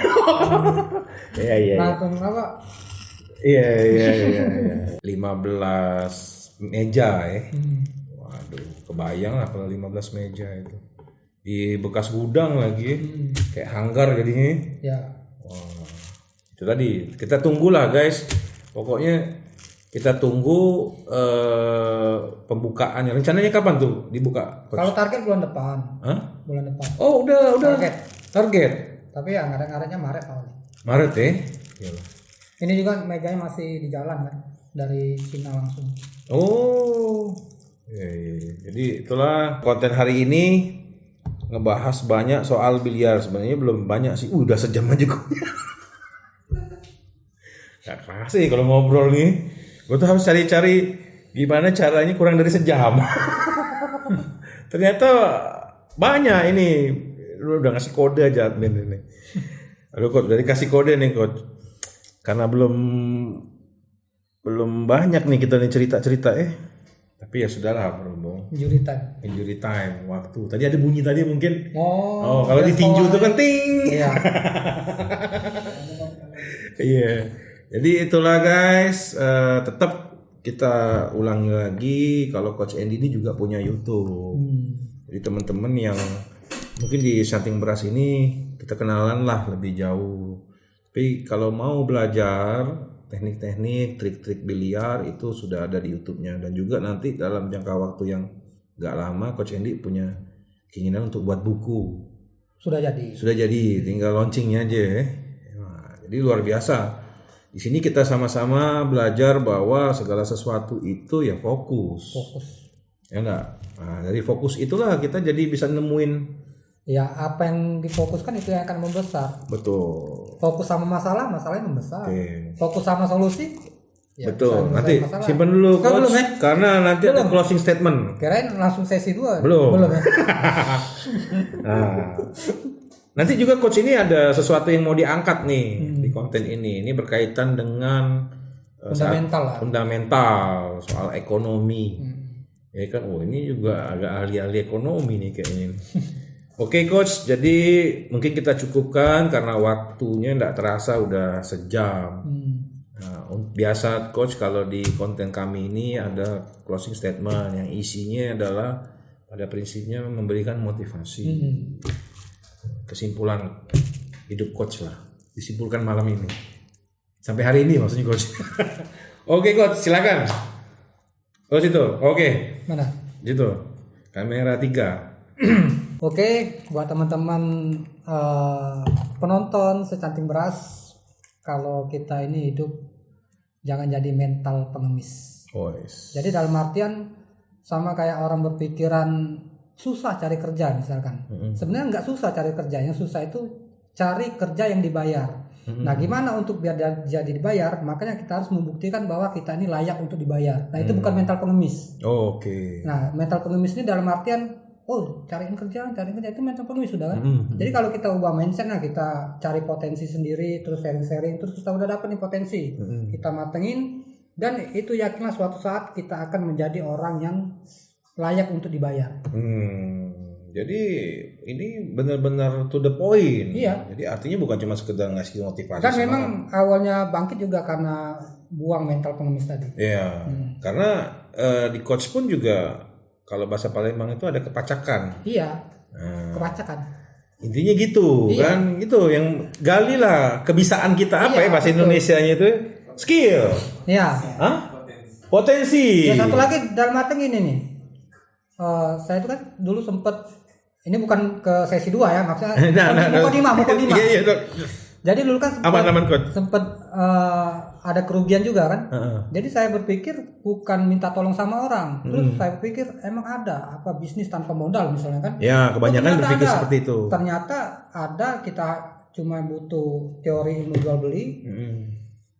Iya. Langsung apa? Iya. 15 meja ya. Waduh, kebayang lah kalau 15 meja itu. Di bekas gudang lagi. Kayak hanggar jadinya. Ya. Wah, itu tadi kita tunggulah guys. Pokoknya kita tunggu pembukaannya. Rencananya kapan tuh dibuka, Coach? Kalau target bulan depan. Hah? Bulan depan. Oh, udah target. Tapi ya ngaret-ngaretnya Maret awalnya. Maret ya. Ini juga meganya masih di jalan kan, dari Cina langsung. Oh. Ya. Jadi itulah konten hari ini, ngebahas banyak soal biliar. Sebenarnya belum banyak sih. Udah sejam aja kok. Gak kerasa sih kalau ngobrol nih. Gue tuh harus cari-cari gimana caranya kurang dari sejam. Ternyata banyak ini. Lu udah ngasih kode aja admin ini. Aduh Coach, dari kasih kode nih Coach. Karena belum banyak nih kita nih cerita-cerita Tapi ya sudahlah bro. Injury time waktu. Tadi ada bunyi tadi mungkin. Oh kalau ditinju itu kan ting. Iya. Iya. Jadi itulah guys. Tetap kita ulangi lagi kalau Coach Andy ini juga punya YouTube. Jadi teman-teman yang mungkin di Shunting Brass ini kita kenalan lah lebih jauh. Tapi kalau mau belajar teknik-teknik, trik-trik biliar itu sudah ada di YouTube-nya. Dan juga nanti dalam jangka waktu yang gak lama Coach Andy punya keinginan untuk buat buku. Sudah jadi, tinggal launchingnya aja Nah, jadi luar biasa. Di sini kita sama-sama belajar bahwa segala sesuatu itu ya fokus. Ya enggak? Nah, dari fokus itulah kita jadi bisa nemuin ya apa yang difokuskan itu yang akan membesar. Betul. Fokus sama masalahnya membesar. Okay. Fokus sama solusi. Ya, betul. Nanti simpan dulu Coach, karena nanti ada closing statement. Kirain langsung sesi 2. Belum ya? Nah, nanti juga Coach ini ada sesuatu yang mau diangkat nih di konten ini. Ini berkaitan dengan fundamental soal ekonomi. Ya kan, ini juga agak ahli-ahli ekonomi nih kayaknya. Oke Coach, jadi mungkin kita cukupkan karena waktunya tidak terasa udah sejam. Nah, biasa Coach kalau di konten kami ini ada closing statement yang isinya adalah pada prinsipnya memberikan motivasi. Kesimpulan hidup Coach lah, disimpulkan malam ini. Sampai hari ini maksudnya Coach. Oke Coach, silakan. Coach itu, oke. Mana? Gitu. Kamera 3. Oke, buat teman-teman penonton Shunting Brass, kalau kita ini hidup jangan jadi mental pengemis. Jadi dalam artian sama kayak orang berpikiran susah cari kerja misalkan. Sebenarnya nggak susah cari kerja, yang susah itu cari kerja yang dibayar. Nah, gimana untuk biar jadi dibayar? Makanya kita harus membuktikan bahwa kita ini layak untuk dibayar. Nah, itu bukan mental pengemis. Oke. Nah, mental pengemis ini dalam artian cariin kerja itu mental pengemis sudah kan. Jadi kalau kita ubah mindset, kita cari potensi sendiri, terus sharing, terus kita udah dapat nih potensi, kita matengin, dan itu yakinlah suatu saat kita akan menjadi orang yang layak untuk dibayar. Jadi ini benar-benar to the point. Iya. Jadi artinya bukan cuma sekedar ngasih motivasi. Dan memang awalnya bangkit juga karena buang mental pengemis tadi. Iya. Karena di coach pun juga kalau bahasa Palembang itu ada kepacakan. Iya. Kepacakan. Intinya gitu kan, gitu yang gali lah kebisaan kita apa bahasa Indonesianya itu skill. Iya. Potensi. Ya, satu lagi dalam arti ini nih. Saya itu kan dulu sempet, ini bukan ke sesi 2 ya, maksudnya mau lima. Iya. Jadi dulu kan sempet ada kerugian juga kan. Jadi saya berpikir bukan minta tolong sama orang. Terus saya berpikir emang ada apa bisnis tanpa modal misalnya kan. Ya, kebanyakan berpikir seperti itu. Ternyata ada, kita cuma butuh teori ilmu jual beli.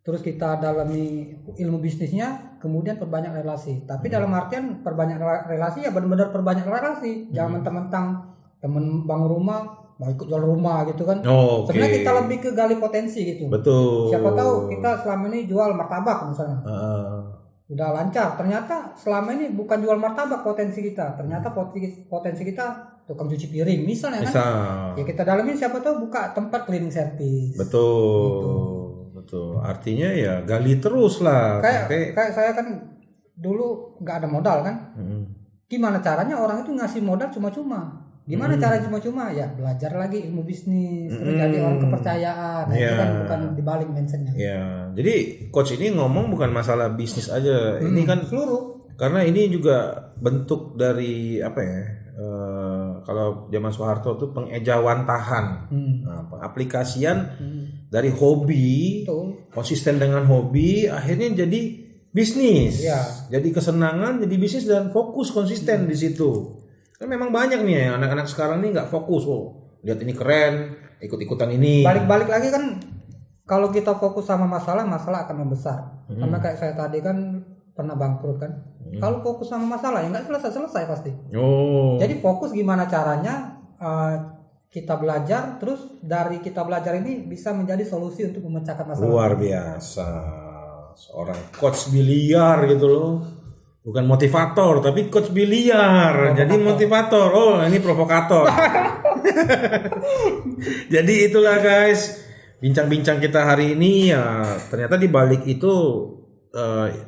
Terus kita dalami ilmu bisnisnya, kemudian perbanyak relasi. Tapi dalam artian perbanyak relasi ya benar-benar perbanyak relasi. Jangan mentang-mentang temen bangun rumah mau ikut jual rumah gitu kan. Sebenarnya kita lebih ke gali potensi gitu. Betul. Siapa tahu kita selama ini jual martabak misalnya. Udah lancar. Ternyata selama ini bukan jual martabak potensi kita. Ternyata potensi kita tukang cuci piring misalnya kan. Ya kita dalamin, siapa tahu buka tempat cleaning service. Betul. Gitu. Betul. Artinya ya gali terus lah. Kayak saya kan dulu nggak ada modal kan. Gimana caranya orang itu ngasih modal cuma-cuma? Gimana cara cuma-cuma? Ya belajar lagi ilmu bisnis, terus jadi orang kepercayaan. Nah, itu kan bukan dibalik mindsetnya. Ya, jadi coach ini ngomong bukan masalah bisnis aja. Ini kan Seluruh. karena ini juga bentuk dari apa ya? Kalau zaman Soeharto tuh pengejawantahan, nah, pengaplikasian dari hobi, Betul. konsisten dengan hobi, akhirnya jadi bisnis, Iya. jadi kesenangan, jadi bisnis dan fokus konsisten di situ. Kan memang banyak nih anak-anak sekarang nih nggak fokus, lihat ini keren, ikut-ikutan ini. Balik-balik lagi kan, kalau kita fokus sama masalah akan membesar. Sama kayak saya tadi kan pernah bangkrut kan. Kalau fokus sama masalah ya nggak selesai pasti. Oh, Jadi fokus gimana caranya kita belajar, terus dari kita belajar ini bisa menjadi solusi untuk memecahkan masalah. luar biasa, seorang coach biliar gitu loh. Bukan motivator, tapi coach biliar. Jadi motivator. Oh, ini provokator. Jadi itulah guys, bincang-bincang kita hari ini ya. Ternyata di balik itu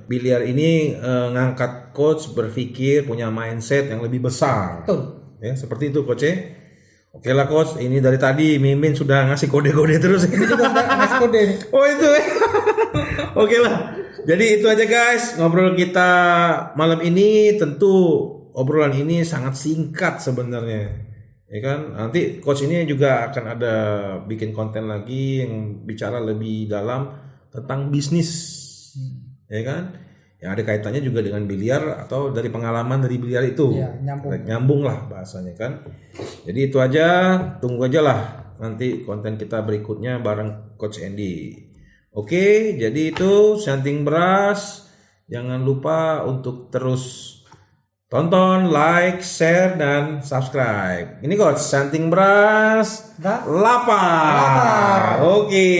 biliar ini ngangkat coach berpikir punya mindset yang lebih besar. Betul. Ya, seperti itu coach ya. Oke lah coach, ini dari tadi Mimin sudah ngasih kode-kode terus. Ini juga sudah ngasih kode. Oh itu. Oke lah. Jadi itu aja guys ngobrol kita malam ini. Tentu obrolan ini sangat singkat sebenarnya, ya kan. Nanti coach ini juga akan ada bikin konten lagi yang bicara lebih dalam tentang bisnis, ya kan. Yang ada kaitannya juga dengan biliar atau dari pengalaman dari biliar itu. Iya, Nyambung lah bahasanya kan. Jadi itu aja, tunggu aja lah nanti konten kita berikutnya bareng Coach Andy. Oke, jadi itu Shanting Brass. Jangan lupa untuk terus tonton, like, share, dan subscribe. Ini Coach Shanting Brass Dah. lapar. Lapar. Oke.